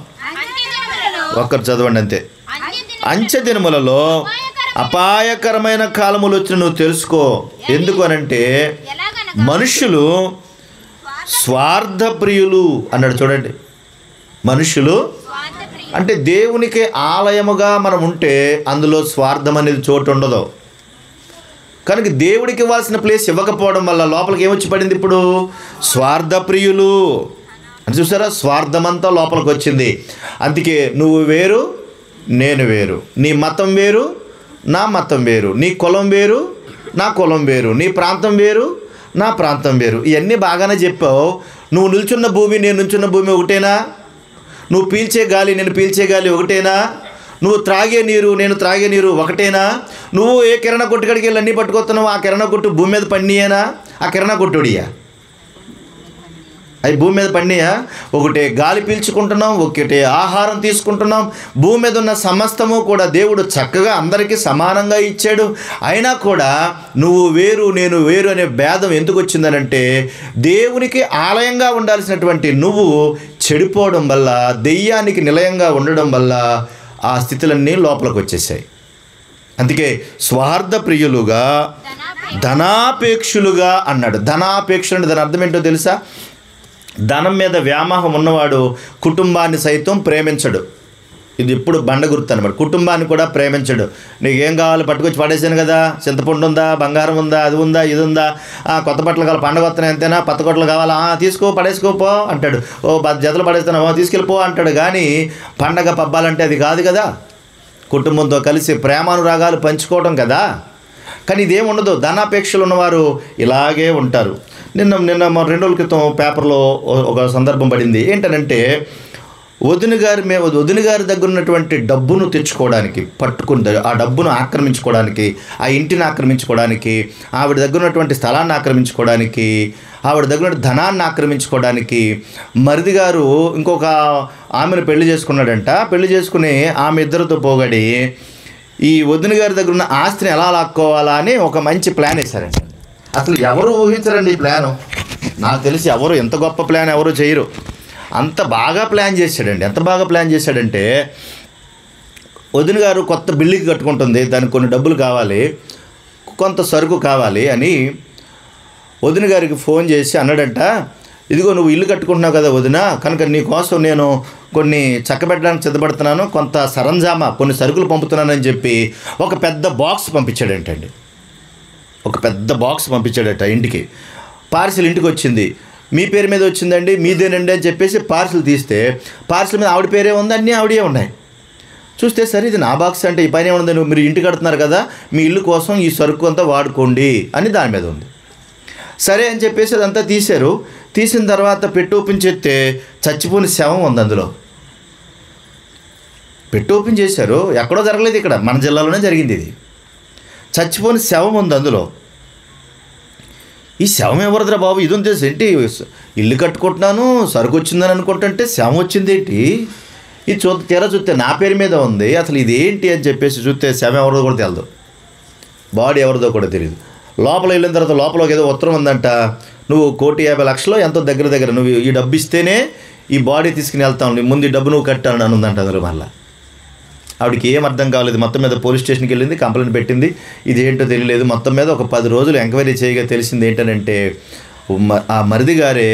S1: ఒక్కరు చదవండి అంతే. అంచె దినములలో అపాయకరమైన కాలములు వచ్చిన నువ్వు తెలుసుకో. ఎందుకు అనంటే మనుషులు స్వార్థప్రియులు అన్నాడు. చూడండి, మనుషులు అంటే దేవునికి ఆలయముగా మనం ఉంటే అందులో స్వార్థం అనేది చోటు ఉండదు. కనుక దేవుడికి ఇవ్వాల్సిన ప్లేస్ ఇవ్వకపోవడం వల్ల లోపలికి ఏమొచ్చి పడింది? ఇప్పుడు స్వార్థప్రియులు అని చూసారా, స్వార్థమంతా లోపలికి వచ్చింది. అందుకే నువ్వు వేరు, నేను వేరు, నీ మతం వేరు, నా మతం వేరు, నీ కులం వేరు, నా కులం వేరు, నీ ప్రాంతం వేరు, నా ప్రాంతం వేరు. ఇవన్నీ బాగానే చెప్పావు. నువ్వు నిల్చున్న భూమి, నేను నిల్చున్న భూమి ఒకటేనా? నువ్వు పీల్చే గాలి, నేను పీల్చే గాలి ఒకటేనా? నువ్వు త్రాగే నీరు, నేను త్రాగే నీరు ఒకటేనా? నువ్వు ఏ కిరణ కొట్టుకడికి వెళ్ళి అన్నీ పట్టుకొస్తున్నావు, ఆ కిరణ కొట్టు భూమి మీద పండియేనా? ఆ కిరణ కొట్టుడియా? అవి భూమి మీద పండియా? ఒకటే గాలి పీల్చుకుంటున్నాం, ఒకటే ఆహారం తీసుకుంటున్నాం. భూమి మీద ఉన్న సమస్తము కూడా దేవుడు చక్కగా అందరికీ సమానంగా ఇచ్చాడు. అయినా కూడా నువ్వు వేరు, నేను వేరు అనే భేదం ఎందుకు వచ్చిందనంటే దేవునికి ఆలయంగా ఉండాల్సినటువంటి నువ్వు చెడిపోవడం వల్ల, దెయ్యానికి నిలయంగా ఉండడం వల్ల ఆ స్థితులన్నీ లోపలికి వచ్చేసాయి. అందుకే స్వార్థ ప్రియులుగా, ధనాపేక్షులుగా అన్నాడు. ధనాపేక్షలు అంటే దాని అర్థం ఏంటో తెలుసా? ధనం మీద వ్యామోహం ఉన్నవాడు కుటుంబాన్ని సైతం ప్రేమించడు. ఇది ఎప్పుడు బండ గుర్తు అనమాట. కుటుంబాన్ని కూడా ప్రేమించడు. నీకు ఏం కావాలి పట్టుకొచ్చి పడేసాను కదా, చింతపండు ఉందా, బంగారం ఉందా, అది ఉందా, ఇది ఉందా, కొత్త బట్టలు కావాలి, పండుగ వస్తున్నాయి అంతేనా, కొత్త కొట్టలు కావాలా, తీసుకో పడేసుకోపో అంటాడు. జతలు పడేస్తాను, తీసుకెళ్ళిపో అంటాడు. కానీ పండగ పబ్బాలంటే అది కాదు కదా, కుటుంబంతో కలిసి ప్రేమానురాగాలు పంచుకోవడం కదా. కానీ ఇదేముండదు. ధనాపేక్షలు ఉన్నవారు ఇలాగే ఉంటారు. నిన్న 2 రోజుల క్రితం పేపర్లో ఒక సందర్భం పడింది. ఏంటనంటే వదిన గారి దగ్గర ఉన్నటువంటి డబ్బును తెచ్చుకోవడానికి, పట్టుకుని ఆ డబ్బును ఆక్రమించుకోవడానికి, ఆ ఇంటిని ఆక్రమించుకోవడానికి, ఆవిడ దగ్గర ఉన్నటువంటి స్థలాన్ని ఆక్రమించుకోవడానికి, ఆవిడ దగ్గర ధనాన్ని ఆక్రమించుకోవడానికి మరిది గారు ఇంకొక ఆమెను పెళ్లి చేసుకున్నాడంట. పెళ్లి చేసుకుని ఆమె ఇద్దరితో పోగడి ఈ వదిన గారి దగ్గర ఉన్న ఆస్తిని ఎలా లాక్కోవాలా అని ఒక మంచి ప్లాన్ వేశారండి. అసలు ఎవరు ఊహించరండి ఈ ప్లాను. నాకు తెలిసి ఎవరు ఎంత గొప్ప ప్లాన్ ఎవరు చేయరు. అంత బాగా ప్లాన్ చేశాడండి. ఎంత బాగా ప్లాన్ చేశాడంటే, వదిన గారు కొత్త బిల్డింగ్ కట్టుకుంటుంది, దానికి కొన్ని డబ్బులు కావాలి, కొంత సరుకు కావాలి అని వదిన గారికి ఫోన్ చేసి అన్నాడంట, ఇదిగో నువ్వు ఇల్లు కట్టుకుంటున్నావు కదా వదిన, కనుక నీ కోసం నేను కొన్ని చక్కబెట్టడానికి సిద్ధపడుతున్నాను, కొంత సరంజామా కొన్ని సరుకులు పంపుతున్నానని చెప్పి ఒక పెద్ద బాక్స్ పంపించాడంటండి. ఒక పెద్ద బాక్స్ పంపించాడట ఇంటికి. పార్సిల్ ఇంటికి వచ్చింది. మీ పేరు మీద వచ్చిందండి, మీదేనండి అని చెప్పేసి పార్సిల్ తీస్తే పార్సిల్ మీద ఆవిడ పేరే ఉంది, అన్నీ ఆవిడే ఉన్నాయి. చూస్తే సరే ఇది నా బాక్స్ అంటే ఈ పైన ఏముంది, మీరు ఇంటి కడుతున్నారు కదా, మీ ఇల్లు కోసం ఈ సరుకు అంతా వాడుకోండి అని దాని మీద ఉంది. సరే అని చెప్పేసి అదంతా తీశారు. తీసిన తర్వాత పెట్టి ఓపెన్ చేస్తే చచ్చిపోయిన శవం ఉంది అందులో. పెట్టి ఓపెన్ చేశారు, ఎక్కడో జరగలేదు, ఇక్కడ మన జిల్లాలోనే జరిగింది. ఇది చచ్చిపోయిన శవం ఉంది అందులో. ఈ శవం ఎవరిదిరా బాబు, ఇది ఉంది ఏంటి, ఇల్లు కట్టుకుంటున్నాను సరుకు వచ్చిందని అనుకుంటుంటే శవం వచ్చింది ఏంటి, ఇది తీరా చూస్తే నా పేరు మీద ఉంది, అసలు ఇది ఏంటి అని చెప్పేసి చూస్తే శవం ఎవరిదో కూడా తెలియదు, బాడీ ఎవరిదో కూడా తెలియదు. లోపల వెళ్ళిన తర్వాత లోపల ఏదో ఉత్తరం ఉందంట, నువ్వు 1,50,00,000 ఎంతో దగ్గర నువ్వు ఈ డబ్బు ఇస్తేనే ఈ బాడీ తీసుకుని వెళ్తావు, ముందు ఈ డబ్బు నువ్వు కట్టాలని అనుందంట. అందులో మళ్ళీ ఆవిడకి ఏం అర్థం కాలేదు. మొత్తం మీద పోలీస్ స్టేషన్కి వెళ్ళింది, కంప్లైంట్ పెట్టింది. ఇదేంటో తెలియలేదు. మొత్తం మీద ఒక 10 రోజులు ఎంక్వైరీ చేయగా తెలిసింది ఏంటనంటే ఆ మరిది గారే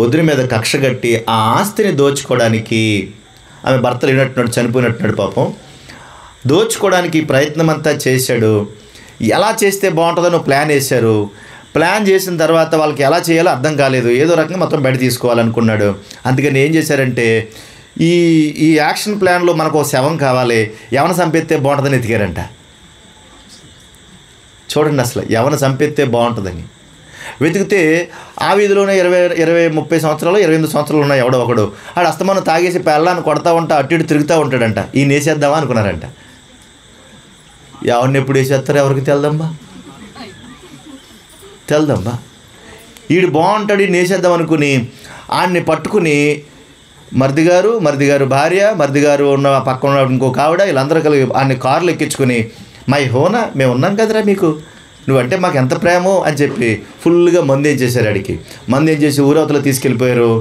S1: వదిలి మీద కక్ష కట్టి ఆ ఆస్తిని దోచుకోవడానికి, ఆమె భర్త లేనట్టున్నాడు, చనిపోయినట్టున్నాడు పాపం, దోచుకోవడానికి ప్రయత్నం అంతా చేశాడు. ఎలా చేస్తే బాగుంటుందని ప్లాన్ వేశారు. ప్లాన్ చేసిన తర్వాత వాళ్ళకి ఎలా చేయాలో అర్థం కాలేదు. ఏదో రకంగా మొత్తం బయట తీసుకోవాలనుకున్నాడు. అందుకని ఏం చేశారంటే ఈ యాక్షన్ ప్లాన్లో మనకు ఒక శవం కావాలి, ఎవరిని చంపేస్తే బాగుంటుందని ఎతికారంట. చూడండి అసలు ఎవరిని చంపేస్తే బాగుంటుందని వెతికితే ఆ వీధిలోనే 20-30 సంవత్సరాలు 28 సంవత్సరాలు ఉన్నాయి ఎవడో ఒకడు. ఆడు అస్తమానం తాగేసి పెళ్ళాన్ని కొడతా ఉంటా, అటు ఇటు తిరుగుతూ ఉంటాడంట. ఈ నేసేద్దామా అనుకున్నారంట. ఎవరిని ఎప్పుడు వేసేస్తారో ఎవరికి తెలదమ్మా. ఈడు బాగుంటాడు, ఈ నేసేద్దాం అనుకుని ఆడిని పట్టుకుని మరిది గారు భార్య, మరిది గారు ఉన్న పక్కన ఉన్న ఇంకొక ఆవిడ, వీళ్ళందరూ కలిగి ఆడిని కార్లు ఎక్కించుకొని మై హోనా మేము ఉన్నాం కదరా మీకు, నువ్వంటే మాకు ఎంత ప్రేమో అని చెప్పి ఫుల్గా మందు ఏం చేశారు. ఆడికి మందు ఏం చేసి ఊరవతలో తీసుకెళ్ళిపోయారు.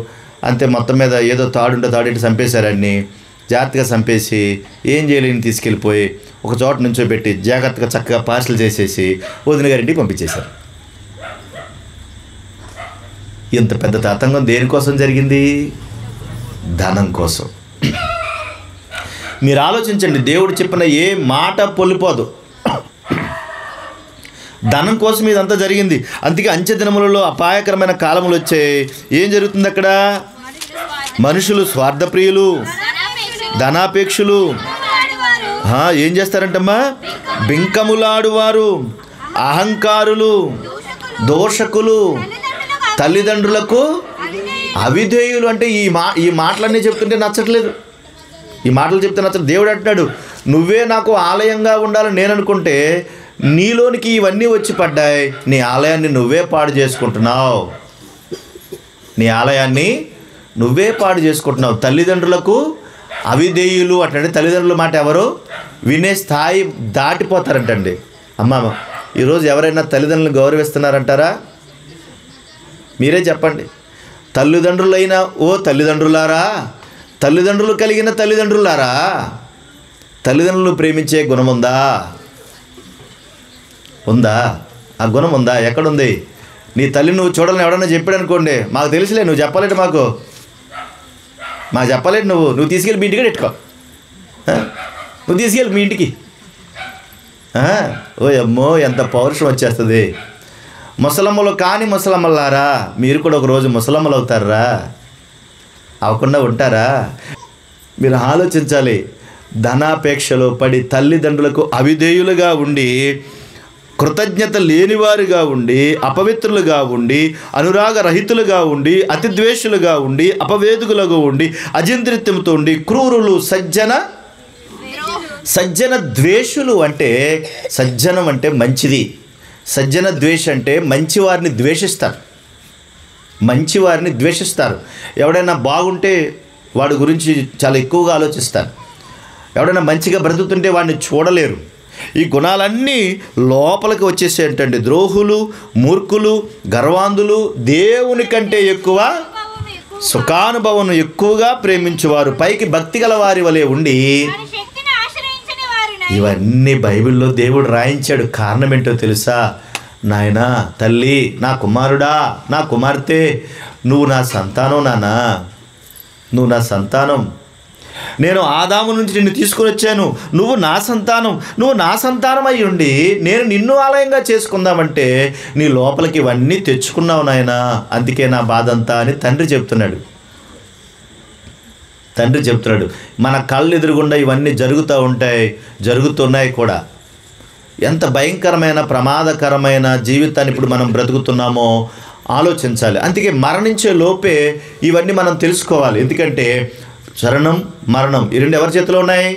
S1: అంతే మొత్తం మీద ఏదో తాడుంటే తాడేటి చంపేశారు. అన్ని జాగ్రత్తగా చంపేసి ఏం చేయలేని తీసుకెళ్ళిపోయి ఒక చోట నుంచోబెట్టి జాగ్రత్తగా చక్కగా పార్సల్ చేసేసి వదిన గారింటికి పంపించేశారు. ఇంత పెద్ద తతంగం దేనికోసం జరిగింది? ధనం కోసం. మీరు ఆలోచించండి, దేవుడు చెప్పిన ఏ మాట పొల్లిపోదు. ధనం కోసం ఇదంతా జరిగింది. అందుకే అంచె దినములలో అపాయకరమైన కాలములు వచ్చాయి. ఏం జరుగుతుంది అక్కడ? మనుషులు స్వార్థప్రియులు, ధనాపేక్షులు, ఏం చేస్తారంటమ్మా? బింకములాడువారు, అహంకారులు, దోషకులు, తల్లిదండ్రులకు అవిధేయులు. అంటే ఈ మాటలన్నీ చెప్తుంటే నచ్చట్లేదు. ఈ మాటలు చెప్తే నచ్చదు. దేవుడు అంటున్నాడు, నువ్వే నాకు ఆలయంగా ఉండాలని నేను అనుకుంటే నీలోనికి ఇవన్నీ వచ్చి పడ్డాయి. నీ ఆలయాన్ని నువ్వే పాడు చేసుకుంటున్నావు. నీ ఆలయాన్ని నువ్వే పాడు చేసుకుంటున్నావు. తల్లిదండ్రులకు అవిధేయులు అంటే తల్లిదండ్రుల మాట ఎవరు వినే స్థాయి దాటిపోతారంటండి. అమ్మ, ఈరోజు ఎవరైనా తల్లిదండ్రులను గౌరవిస్తున్నారంటారా? మీరే చెప్పండి. తల్లిదండ్రులైన ఓ తల్లిదండ్రులారా, తల్లిదండ్రులు కలిగిన తల్లిదండ్రులారా, తల్లిదండ్రులను ప్రేమించే గుణం ఉందా? ఆ గుణం ఉందా? ఎక్కడుంది? నీ తల్లి నువ్వు చూడాలని ఎవడన్నా చెప్పాడు అనుకోండి, మాకు తెలుసులే, నువ్వు చెప్పలేడు, మాకు చెప్పలేడు. నువ్వు తీసుకెళ్ళి మీ ఇంటికి పెట్టుకో, నువ్వు తీసుకెళ్ళి మీ ఇంటికి. ఓ అమ్మో, ఎంత పౌరుషం వచ్చేస్తుంది. ముసలమ్మలు కాని ముసలమ్మలారా, మీరు కూడా ఒకరోజు ముసలమ్మలు అవుతారా? అవకుండా ఉంటారా? మీరు ఆలోచించాలి. ధనాపేక్షలో పడి తల్లిదండ్రులకు అవిధేయులుగా ఉండి, కృతజ్ఞత లేనివారుగా ఉండి, అపవిత్రులుగా ఉండి, అనురాగరహితులుగా ఉండి, అతిద్వేషులుగా ఉండి, అపవేదుకులుగా ఉండి, అజింద్రిత్యంతో ఉండి, క్రూరులు, సజ్జన ద్వేషులు. అంటే సజ్జనం అంటే మంచిది. సజ్జన ద్వేష అంటే మంచివారిని ద్వేషిస్తారు. ఎవడైనా బాగుంటే వాడి గురించి చాలా ఎక్కువగా ఆలోచిస్తారు. ఎవడైనా మంచిగా బ్రతుకుతుంటే వాడిని చూడలేరు. ఈ గుణాలన్నీ లోపలికి వచ్చేసేంటండి. ద్రోహులు, మూర్ఖులు, గర్వాంధులు, దేవుని కంటే ఎక్కువ సుఖానుభవం ఎక్కువగా ప్రేమించేవారు, పైకి భక్తి గల వారి వలె ఉండి. ఇవన్నీ బైబిల్లో దేవుడు రాయించాడు. కారణం ఏంటో తెలుసా? నాయనా, తల్లి, నా కుమారుడా, నా కుమార్తె, నువ్వు నా సంతానం. నాన్నా, నువ్వు నా సంతానం. నేను ఆదాము నుంచి నిన్ను తీసుకుని వచ్చాను. నువ్వు నా సంతానం. నువ్వు నా సంతానం అయి ఉండి నేను నిన్ను ఆలయంగా చేసుకుందామంటే నీ లోపలికి ఇవన్నీ తెచ్చుకున్నావు నాయనా. అందుకే నా బాధ అంతా అని తండ్రి చెప్తున్నాడు. మన కళ్ళు ఎదురుగుండా ఇవన్నీ జరుగుతున్నాయి కూడా. ఎంత భయంకరమైన ప్రమాదకరమైన జీవితాన్ని ఇప్పుడు మనం బ్రతుకుతున్నామో ఆలోచించాలి. అందుకే మరణించే లోపే ఇవన్నీ మనం తెలుసుకోవాలి. ఎందుకంటే చరణం, మరణం ఈ రెండు ఎవరి చేతిలో ఉన్నాయి?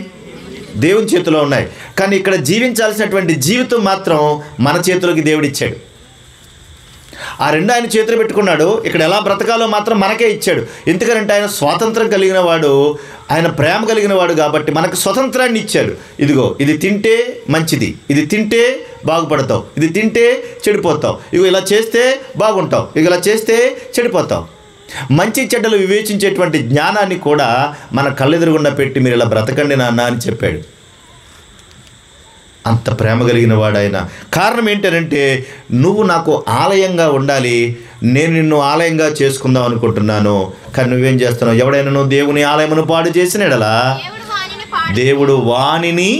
S1: దేవుని చేతిలో ఉన్నాయి. కానీ ఇక్కడ జీవించాల్సినటువంటి జీవితం మాత్రం మన చేతిలోకి దేవుడిచ్చాడు. ఆ రెండు ఆయన చేతులు పెట్టుకున్నాడు. ఇక్కడ ఎలా బ్రతకాలో మాత్రం మనకే ఇచ్చాడు. ఎందుకంటే ఆయన స్వాతంత్రం కలిగిన వాడు, ఆయన ప్రేమ కలిగిన వాడు కాబట్టి మనకు స్వతంత్రాన్ని ఇచ్చాడు. ఇదిగో, ఇది తింటే మంచిది, ఇది తింటే బాగుపడతావు, ఇది తింటే చెడిపోతావు, ఇగో ఇలా చేస్తే బాగుంటావు, ఇక ఇలా చేస్తే చెడిపోతావు. మంచి చెడ్డలు వివేచించేటువంటి జ్ఞానాన్ని కూడా మన కళ్ళెదురుగుండా పెట్టి మీరు ఇలా బ్రతకండి నాన్న అని చెప్పాడు. అంత ప్రేమ కలిగిన వాడు ఆయన. కారణం ఏంటంటే నువ్వు నాకు ఆలయంగా ఉండాలి, నేను నిన్ను ఆలయంగా చేసుకుందాం అనుకుంటున్నాను. కానీ నువ్వేం చేస్తున్నావు? ఎవడైనా నువ్వు దేవుని ఆలయమును పాడు చేసినడలా దేవుడు వానిని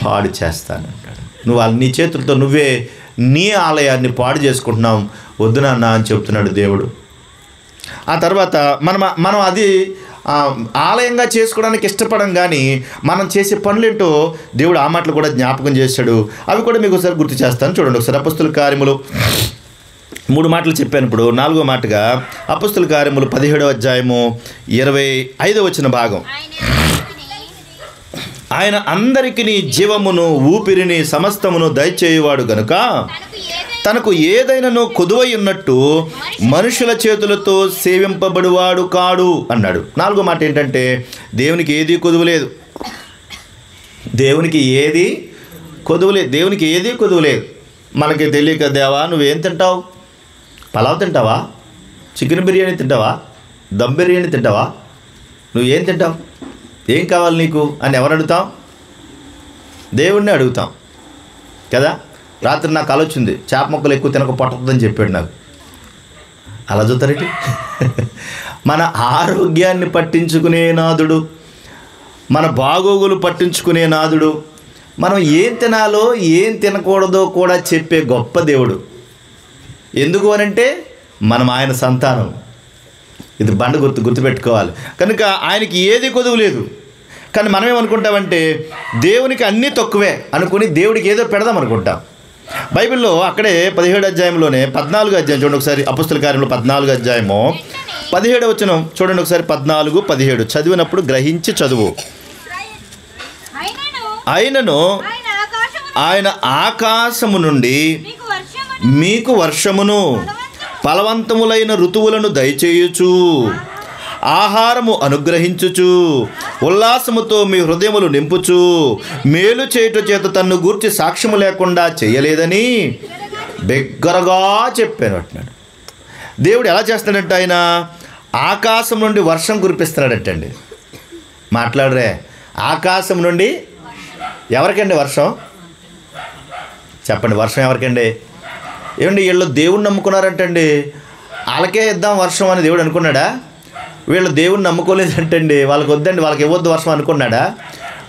S1: పాడు చేస్తానంటాడు. నువ్వు నీ చేతులతో నువ్వే నీ ఆలయాన్ని పాడు చేసుకుంటున్నావు, వద్దు నాన్న అని చెప్తున్నాడు దేవుడు. ఆ తర్వాత మనం అది ఆలయంగా చేసుకోవడానికి ఇష్టపడం, కానీ మనం చేసే పనులేంటో దేవుడు ఆ మాటలు కూడా జ్ఞాపకం చేశాడు. అవి కూడా మీకు ఒకసారి గుర్తు చేస్తాను. చూడండి ఒకసారి అపొస్తలుల కార్యములు 3 మాటలు చెప్పాను. ఇప్పుడు 4వ మాటగా అపొస్తలుల కార్యములు 17వ అధ్యాయము 25వ వచన భాగం. ఆయన అందరికీ జీవమును ఊపిరిని సమస్తమును దయచేయువాడు గనుక తనకు ఏదైనానో కొదువై ఉన్నట్టు మనుషుల చేతులతో సేవింపబడువాడు కాడు అన్నాడు. 4వ మాట ఏంటంటే దేవునికి ఏది కొదువులేదు. దేవునికి ఏది కొదువులేదు. మనకి తెలియక, దేవా నువ్వేం తింటావు? పలావ్ తింటావా? చికెన్ బిర్యానీ తింటావా? దమ్ బిర్యానీ తింటావా? నువ్వేం తింటావు? ఏం కావాలి నీకు అని ఎవరు అడుగుతాం? దేవుడిని అడుగుతాం కదా. రాత్రి నాకు ఆలోచింది, చేప ముక్కలు ఎక్కువ తినక పొట్టదని చెప్పాడు నాకు. అలా చూస్తారేంటి? మన ఆరోగ్యాన్ని పట్టించుకునే నాదుడు, మన బాగోగులు పట్టించుకునే నాదుడు, మనం ఏం తినాలో ఏం తినకూడదో కూడా చెప్పే గొప్ప దేవుడు. ఎందుకు అనంటే మనం ఆయన సంతానం. ఇది బండ గుర్తుపెట్టుకోవాలి. కనుక ఆయనకి ఏది కొదువు లేదు. కానీ మనం ఏమనుకుంటామంటే దేవునికి అన్నీ తక్కువే అనుకుని దేవుడికి ఏదో పెడదాం అనుకుంటాం. బైబిల్లో అక్కడే 17వ అధ్యాయంలోనే 14వ అధ్యాయం చూడండి ఒకసారి. అపొస్తలుల కార్యములు 14వ అధ్యాయము 17వ వచనం చూడండి ఒకసారి. 14, 17 చదివినప్పుడు గ్రహించి చదువు. ఆయనను ఆయన ఆకాశము నుండి మీకు వర్షమును ఫలవంతములైన ఋతువులను దయచేయుచు ఆహారము అనుగ్రహించుచు ఉల్లాసముతో మీ హృదయములు నింపుచు మేలు చేయుట చేత తన్ను గూర్చి సాక్ష్యము లేకుండా చేయలేదని బిగ్గరగా చెప్పాను అంటున్నాడు. దేవుడు ఎలా చేస్తున్నాడంటే ఆయన ఆకాశం నుండి వర్షం కురిపిస్తున్నాడటండి. మాట్లాడరే, ఆకాశం నుండి ఎవరికండి వర్షం? చెప్పండి, వర్షం ఎవరికండి? ఏమండి, వీళ్ళు దేవుణ్ణి నమ్ముకున్నారంటండి, వాళ్ళకే ఇద్దాం వర్షం అని దేవుడు అనుకున్నాడా? వీళ్ళు దేవుణ్ణి నమ్ముకోలేదంటండి, వాళ్ళకి వద్దండి, వాళ్ళకి ఇవ్వద్దు వర్షం అనుకున్నాడా?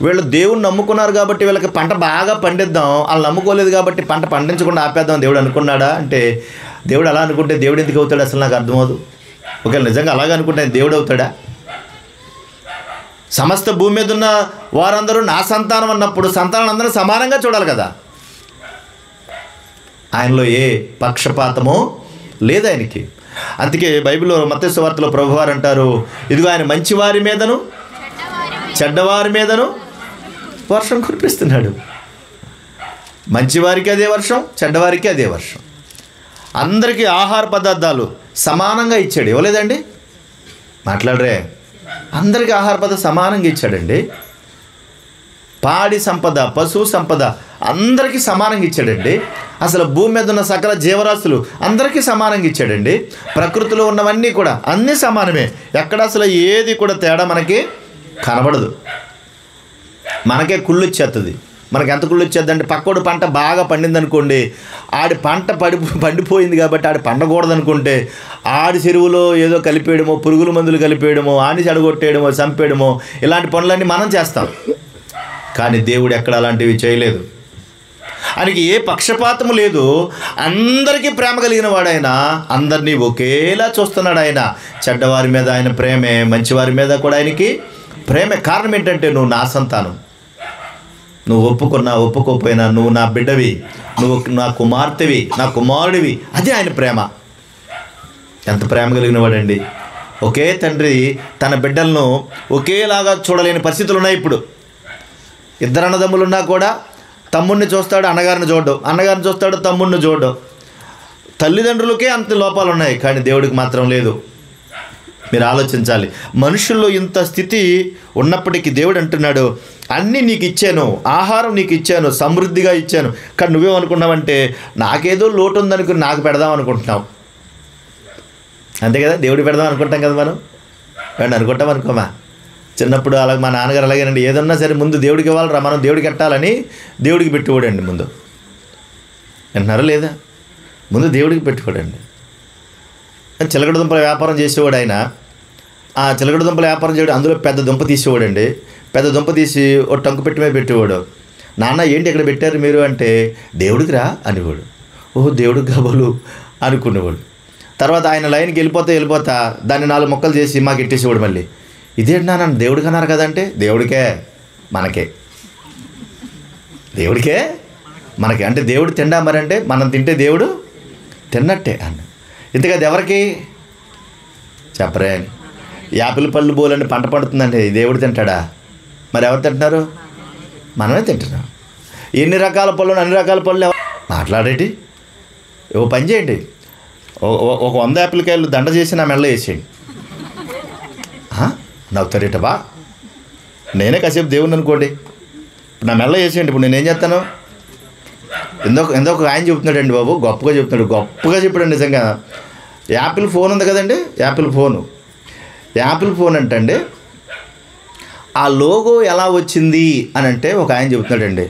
S1: వీళ్ళు దేవుణ్ణి నమ్ముకున్నారు కాబట్టి వీళ్ళకి పంట బాగా పండిద్దాం, వాళ్ళు నమ్ముకోలేదు కాబట్టి పంట పండించకుండా ఆపేద్దాం దేవుడు అనుకున్నాడా? అంటే దేవుడు అలా అనుకుంటే దేవుడు ఎందుకు అవుతాడు అసలు నాకు అర్థమవుదు. ఒకవేళ నిజంగా అలాగే అనుకుంటే దేవుడు అవుతాడా? సమస్త భూమి మీద ఉన్న వారందరూ నా సంతానం అన్నప్పుడు సంతానం అందరూ సమానంగా చూడాలి కదా. ఆయనలో ఏ పక్షపాతమో లేదు ఆయనకి. అందుకే బైబిల్లో మత్తయి సువార్తలో ప్రభువారు అంటారు, ఇదిగో ఆయన మంచివారి మీదను చెడ్డవారి మీదను వర్షం కురిపిస్తున్నాడు. మంచివారికి అదే వర్షం, చెడ్డవారికి అదే వర్షం. అందరికీ ఆహార పదార్థాలు సమానంగా ఇచ్చాడు. ఇవ్వలేదండి? మాట్లాడరే, అందరికీ ఆహార పదార్థాలు సమానంగా ఇచ్చాడండి. పాడి సంపద, పశువు సంపద అందరికీ సమానంగా ఇచ్చాడండి. అసలు భూమి మీద ఉన్న సకల జీవరాశులు అందరికీ సమానంగా ఇచ్చాడండి. ప్రకృతిలో ఉన్నవన్నీ కూడా అన్నీ సమానమే. ఎక్కడ అసలు ఏది కూడా తేడా మనకి కనబడదు. మనకే కుళ్ళు వచ్చేస్తుంది. మనకి ఎంత కుళ్ళు వచ్చేది అంటే, పక్కోడు పంట బాగా పండింది అనుకోండి, ఆడి పంట పండిపోయింది కాబట్టి ఆడి పండకూడదు అనుకుంటే ఆడి చెరువులో ఏదో కలిపేయడమో, పురుగుల మందులు కలిపేయడమో, ఆని చెడగొట్టేయడమో, చంపేయడమో, ఇలాంటి పనులన్నీ మనం చేస్తాం. కానీ దేవుడు ఎక్కడ అలాంటివి చేయలేదు. ఆయనకి ఏ పక్షపాతము లేదు. అందరికీ ప్రేమ కలిగిన వాడైన, అందరినీ ఒకేలా చూస్తున్నాడు ఆయన. చెడ్డవారి మీద ఆయన ప్రేమే, మంచివారి మీద కూడా ఆయనకి ప్రేమే. కారణం ఏంటంటే, నువ్వు నా సంతానం, నువ్వు ఒప్పుకున్నా ఒప్పుకోకపోయినా నువ్వు నా బిడ్డవి, నువ్వు నా కుమార్తెవి, నా కుమారుడివి. అదే ఆయన ప్రేమ. ఎంత ప్రేమ కలిగిన వాడండి. ఒకే తండ్రి తన బిడ్డలను ఒకేలాగా చూడలేని పరిస్థితులు ఉన్నాయి. ఇప్పుడు ఇద్దరు అన్నదమ్ములున్నా కూడా తమ్ముడిని చూస్తాడు, అన్నగారిని చూడడం, అన్నగారిని చూస్తాడు, తమ్ముడిని చూడడం. తల్లిదండ్రులకే అంత లోపాలు ఉన్నాయి, కానీ దేవుడికి మాత్రం లేదు. మీరు ఆలోచించాలి. మనుషుల్లో ఇంత స్థితి ఉన్నప్పటికీ దేవుడు అంటున్నాడు, అన్నీ నీకు ఇచ్చాను, ఆహారం నీకు ఇచ్చాను, సమృద్ధిగా ఇచ్చాను. కానీ నువ్వేమనుకున్నావంటే, నాకేదో లోటు ఉందనుకుని నాకు పెడదాం అనుకుంటున్నావు. అంతే కదా, దేవుడికి పెడదాం అనుకుంటాం కదా మనం. కానీ అనుకుంటాం అనుకోమా. చిన్నప్పుడు అలాగే మా నాన్నగారు అలాగేనండి, ఏదన్నా సరే ముందు దేవుడికి ఇవ్వాలరా, మనం దేవుడికి పెట్టాలని దేవుడికి పెట్టుకోడండి. ముందు వింటున్నారా లేదా? ముందు దేవుడికి పెట్టుకోడండి. చిలకడ దుంపల వ్యాపారం చేసేవాడు ఆయన. ఆ చిలకడ దుంపల వ్యాపారం చేయడం, అందులో పెద్ద దుంప తీసేవాడండి. పెద్ద దుంప తీసి ఒక టంకు పెట్టి మీద పెట్టేవాడు. నాన్న ఏంటి ఇక్కడ పెట్టారు మీరు అంటే, దేవుడికి రా అనేవాడు. ఓహో దేవుడికి కాబోలు అనుకునేవాడు. తర్వాత ఆయన లైన్కి వెళ్ళిపోతా దాన్ని 4 ముక్కలు చేసి మాకు ఇట్టేసేవాడు. మళ్ళీ ఇదేంటి నాన్న దేవుడికి అన్నారు కదంటే, దేవుడికే మనకే, దేవుడికే మనకి. అంటే దేవుడు తిండా మరి అంటే మనం తింటే దేవుడు తిన్నట్టే అన్న. ఇంతకది ఎవరికి చెప్పరే అని. యాపిల్ పళ్ళు బోలని పంట పడుతుందండి, దేవుడు తింటాడా? మరి ఎవరు తింటున్నారు? మనమే తింటున్నాం. ఎన్ని రకాల పళ్ళు, అన్ని రకాల పళ్ళు మాట్లాడేటి. ఓ పని చేయండి, ఒక 100 యాపిల్కాయలు దండ చేసి నా మెడలో వేసేయండి. నవ్వుతారేటబా, నేనే కాసేపు దేవుడిని అనుకోండి, నా మెడలో వేసేయండి. ఇప్పుడు నేనేం చేస్తాను? ఎందుకు ఆయన చెబుతున్నాడండి బాబు, గొప్పగా చెప్తున్నాడు, గొప్పగా చెప్పాడు నిజంగా. యాపిల్ ఫోన్ ఉంది కదండి, యాపిల్ ఫోన్ అంటండి, ఆ లోగో ఎలా వచ్చింది అని అంటే ఒక ఆయన చెబుతున్నాడండి.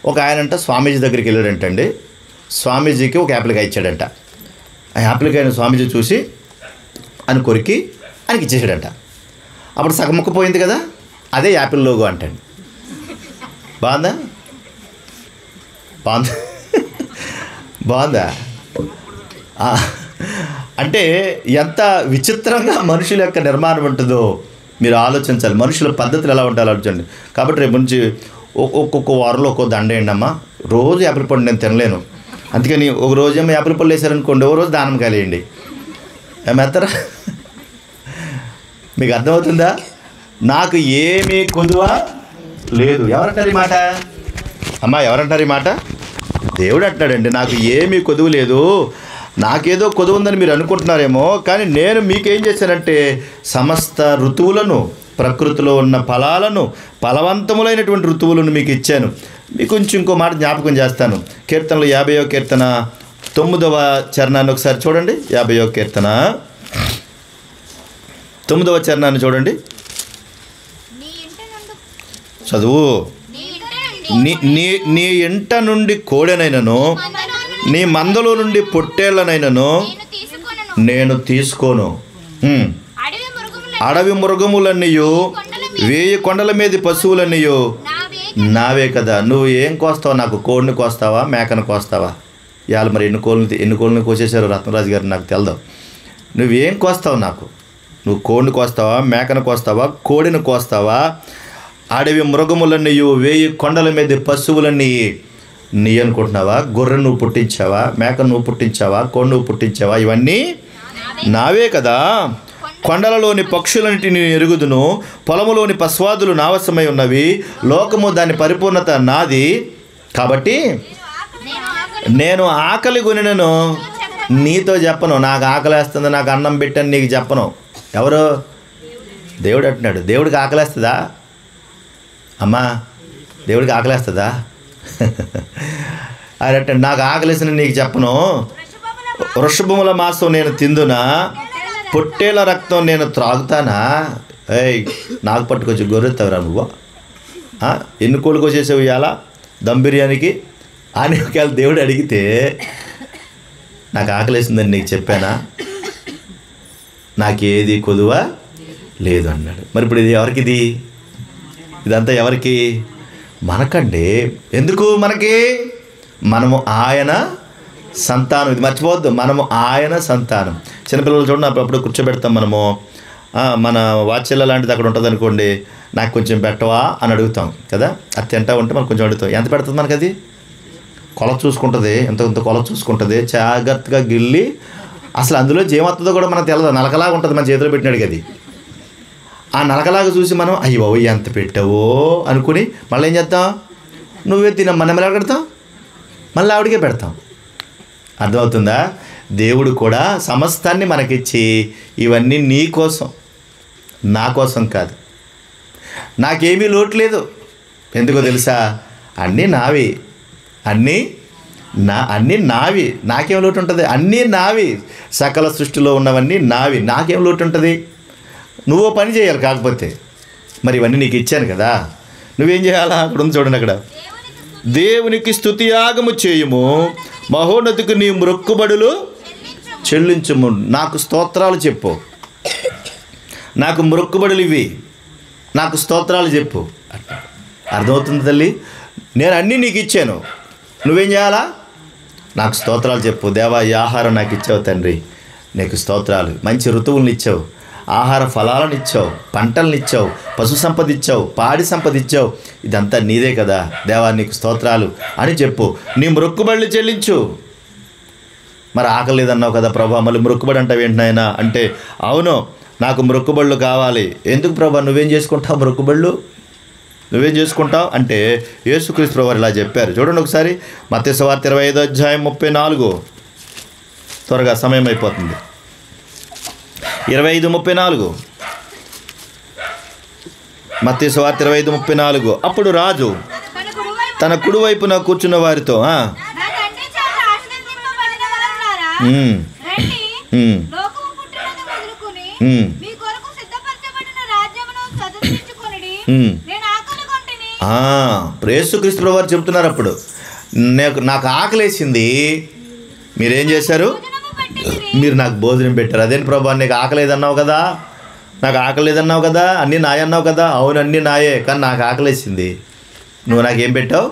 S1: ఒక ఆయన అంట స్వామీజీ దగ్గరికి వెళ్ళాడంటండి. స్వామీజీకి ఒక యాప్లికాయ ఇచ్చాడంట. ఆ యాప్లికాయను స్వామీజీ చూసి అని కొరికి ఆయనకి ఇచ్చేసాడంట. అప్పుడు సగం ముక్క పోయింది కదా, అదే యాపిల్ లోగో అంటండి. బాగుందా? బాగుందా? బాగుందా? అంటే ఎంత విచిత్రంగా మనుషుల యొక్క నిర్మాణం ఉంటుందో మీరు ఆలోచించాలి. మనుషుల పద్ధతులు ఎలా ఉంటాలో ఆలోచించండి. కాబట్టి రేపు నుంచి ఒక్కొక్క వారంలో ఒక్కో దండ వేయండి అమ్మా. రోజు యాపిల్ పండు నేను తినలేను, అందుకని ఒక రోజేమో యాపిల్ పళ్ళు వేసారనుకోండి, ఒక రోజు దానిమ్మకాయలు వేయండి. ఏమేస్తారా? మీకు అర్థమవుతుందా? నాకు ఏమీ కొదువ లేదు. ఎవరంటారు ఈ మాట? అమ్మా ఎవరంటారు ఈ మాట? దేవుడు అంటాడండి, నాకు ఏమీ కొదువు లేదు. నాకేదో కొదువు ఉందని మీరు అనుకుంటున్నారేమో, కానీ నేను మీకేం చేశానంటే సమస్త ఋతువులను, ప్రకృతిలో ఉన్న ఫలాలను, ఫలవంతములైనటువంటి ఋతువులను మీకు ఇచ్చాను. మీకు కొంచెం ఇంకో మాట జ్ఞాపకం చేస్తాను. కీర్తనలు 50వ కీర్తన 9వ చరణాన్ని ఒకసారి చూడండి. 50వ కీర్తన 9వ చరణాన్ని చూడండి, చదువు. నీ ఇంట నుండి కోడెనైనను, నీ మందలో నుండి పొట్టేళ్లనైనను నేను తీసుకోను. అడవి మృగములన్నీయు, 1000 కొండల మీద పశువులన్నీయు నావే కదా. నువ్వు ఏం కోస్తావు? నాకు కోడిని కోస్తావా, మేకను కోస్తావా? ఇవాళ మరి ఎన్ని కోళ్ళని కోసేశారు రత్నరాజు గారు నాకు తెలదు. నువ్వేం కోస్తావు నాకు? నువ్వు కోడిని కోస్తావా, మేకను కోస్తావా, కోడిని కోస్తావా? అడవి మృగములన్నీయు, 1000 కొండల మీద పశువులన్నీ నీ అనుకుంటున్నావా? గొర్రె నువ్వు పుట్టించావా, మేక నువ్వు పుట్టించావా, కోడి నువ్వు పుట్టించావా? ఇవన్నీ నావే కదా. కొండలలోని పక్షులన్నిటిని ఎరుగుదును, పొలములోని పశ్వాదులు నావసమై ఉన్నవి. లోకము దాని పరిపూర్ణత నాది. కాబట్టి నేను ఆకలి కొనినను నీతో చెప్పను. నాకు ఆకలేస్తుంది, నాకు అన్నం పెట్టని నీకు చెప్పను. ఎవరు? దేవుడు అంటున్నాడు. దేవుడికి ఆకలేస్తుందా అమ్మా? దేవుడికి ఆకలేస్తుందా? అరే నాకు ఆకలేసిన నీకు చెప్పను. వృషభముల మాంసం నేను తిందునా, పొట్టేల రక్తం నేను త్రాగుతానా? ఏయ్ నాకు పట్టుకొచ్చి గొర్రెత్తావురా నువ్వు? ఎన్ని కోళ్ళకి వచ్చేసావు ఇవాళ దమ్ బిర్యానీకి అని ఒకవేళ దేవుడు అడిగితే నాకు ఆకలేసిందని నీకు చెప్పానా? నాకేది కొదువ లేదు అన్నాడు. మరి ఇప్పుడు ఇది ఎవరికిది? ఇదంతా ఎవరికి? మనకండి. ఎందుకు మనకి? మనము ఆయన సంతానం. ఇది మర్చిపోవద్దు, మనము ఆయన సంతానం. చిన్నపిల్లలు చూడండి, అప్పుడప్పుడు కూర్చోబెడతాం మనము. మన వాత్సల్య లాంటిది అక్కడ ఉంటుంది అనుకోండి, నాకు కొంచెం పెట్టవా అని అడుగుతాం కదా. అది తింటా ఉంటే మనం కొంచెం అడుగుతాం. ఎంత పెడుతుంది మనకు? అది కొలత చూసుకుంటుంది, ఎంత కొలత చూసుకుంటుంది, జాగ్రత్తగా గిల్లి. అసలు అందులో ఏమవుతుందో కూడా మనకు తెలియదు. నలకలాగా ఉంటుంది మన చేతిలో పెట్టినాడు అది. ఆ నలకలాగా చూసి మనం అయ్యో ఎంత పెట్టావో అనుకుని మళ్ళీ ఏం చేస్తాం? నువ్వే తినమ్మా, నెమ్మది పెడతాం, మళ్ళీ ఆవిడికే పెడతాం. అర్థమవుతుందా? దేవుడు కూడా సమస్తాన్ని మనకిచ్చి ఇవన్నీ నీ కోసం, నా కోసం కాదు. నాకేమీ లోటు లేదు. ఎందుకో తెలుసా? అన్నీ నావి, అన్నీ నావి. నాకేం లోటు ఉంటుంది? అన్నీ నావి. సకల సృష్టిలో ఉన్నవన్నీ నావి. నాకేం లోటు ఉంటుంది? నువ్వు పని చేయాలి. కాకపోతే మరి ఇవన్నీ నీకు ఇచ్చాను కదా, నువ్వేం చేయాలా? అక్కడ ఉంది చూడండి, అక్కడ దేవునికి స్తుతియాగము చేయుము, మహోన్నతికి నీ మొక్కుబడులు చెల్లించుము. నాకు స్తోత్రాలు చెప్పు, నాకు మొక్కుబడులు ఇవి, నాకు స్తోత్రాలు చెప్పు. అర్థమవుతుంది తల్లి? నేను అన్నీ నీకు ఇచ్చాను, నువ్వేం చేయాలా? నాకు స్తోత్రాలు చెప్పు. దేవా, ఈ ఆహారం నాకు ఇచ్చావు తండ్రి, నీకు స్తోత్రాలు. మంచి ఋతువులను ఇచ్చావు, ఆహార ఫలాలను ఇచ్చావు, పంటలను ఇచ్చావు, పశు సంపద ఇచ్చావు, పాడి సంపద ఇచ్చావు. ఇదంతా నీదే కదా దేవా, నీకు స్తోత్రాలు అని చెప్పు. నీ మొక్కుబడులు చెల్లించు. మరి ఆకలి లేదన్నావు కదా ప్రభా, మళ్ళీ మొక్కుబడి అంటావు ఏంటి నాయనా అంటే, అవును నాకు మొక్కుబడులు కావాలి. ఎందుకు ప్రభా? నువ్వేం చేసుకుంటావు మొక్కుబడులు? నువ్వేం చేసుకుంటావు అంటే యేసుక్రీస్తు వారు ఇలా చెప్పారు. చూడండి ఒకసారి, మత్తయి సువార్త 25వ అధ్యాయం 34. త్వరగా సమయం అయిపోతుంది. 25:34. మత్తయి సువార్త 25:34. అప్పుడు రాజు తన కుడివైపున కూర్చున్న వారితో యేసుక్రీస్తు ప్రభువు వారు చెప్తున్నారు అప్పుడు, నాకు ఆకలేసింది, మీరేం చేశారు, మీరు నాకు భోజనం పెట్టారు. అదేంటి ప్రభు, నీకు ఆకలేదన్నావు కదా, నాకు ఆకలేదన్నావు కదా, అన్నీ నాయ అన్నావు కదా. అవును అన్నీ నాయే, కానీ నాకు ఆకలేసింది, నువ్వు నాకేం పెట్టావు,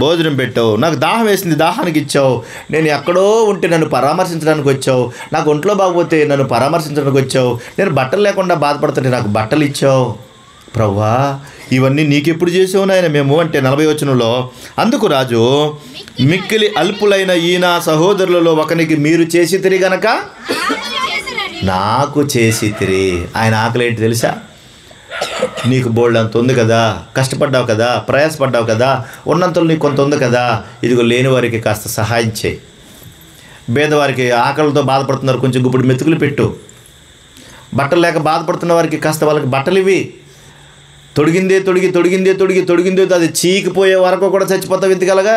S1: భోజనం పెట్టావు. నాకు దాహం వేసింది, దాహానికి ఇచ్చావు. నేను ఎక్కడో ఉంటే నన్ను పరామర్శించడానికి వచ్చావు, నాకు ఒంట్లో బాగోతే నన్ను పరామర్శించడానికి వచ్చావు, నేను బట్టలు లేకుండా బాధపడుతుంటే నాకు బట్టలు ఇచ్చావు. ప్రభువా, ఇవన్నీ నీకెప్పుడు చేసావు నాయన మేము అంటే 40వ వచనంలో, అందుకు రాజు, మిక్కిలి అల్పులైన ఈ నా సహోదరులలో ఒకనికి మీరు చేసితిరి గనక నాకు చేసితిరి. ఆయన ఆకలి ఏంటి తెలుసా, నీకు బోల్డ్ అంత ఉంది కదా, కష్టపడ్డావు కదా, ప్రయాసపడ్డావు కదా, ఉన్నంతలో నీకు కొంత ఉంది కదా, ఇదిగో లేని వారికి కాస్త సహాయం చేయి. పేదవారికి ఆకలితో బాధపడుతున్నారు, కొంచెం గుప్పుడు మెతుకులు పెట్టు. బట్టలు లేక బాధపడుతున్న వారికి కాస్త వాళ్ళకి బట్టలు ఇవి. తొడిగిందే అది చీకిపోయే వరకు కూడా చచ్చిపోతావు ఇంతకలగా,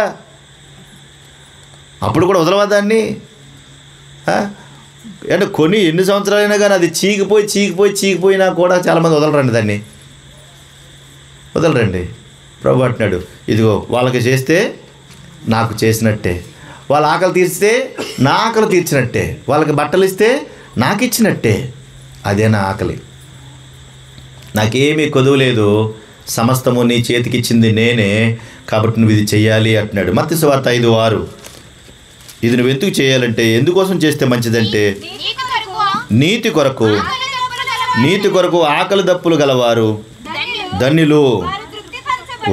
S1: అప్పుడు కూడా వదలవా దాన్ని? అంటే కొన్ని ఎన్ని సంవత్సరాలైనా కానీ అది చీకిపోయినా కూడా చాలామంది వదలరండి, దాన్ని వదలరండి. ప్రభు అంటున్నాడు, ఇదిగో వాళ్ళకి చేస్తే నాకు చేసినట్టే, వాళ్ళ ఆకలి తీర్చితే నా ఆకలి తీర్చినట్టే, వాళ్ళకి బట్టలు ఇస్తే నాకు ఇచ్చినట్టే. అదే నా ఆకలి, నాకేమీ కొదువు లేదు, సమస్తము నీ చేతికిచ్చింది నేనే, కాబట్టి నువ్వు ఇది చెయ్యాలి అంటున్నాడు. మత్తయి సువార్త 5:6. ఇది నువ్వు ఎందుకు చేయాలంటే, ఎందుకోసం చేస్తే మంచిదంటే, నీతి కొరకు ఆకలి దప్పులు గలవారు ధన్యులు,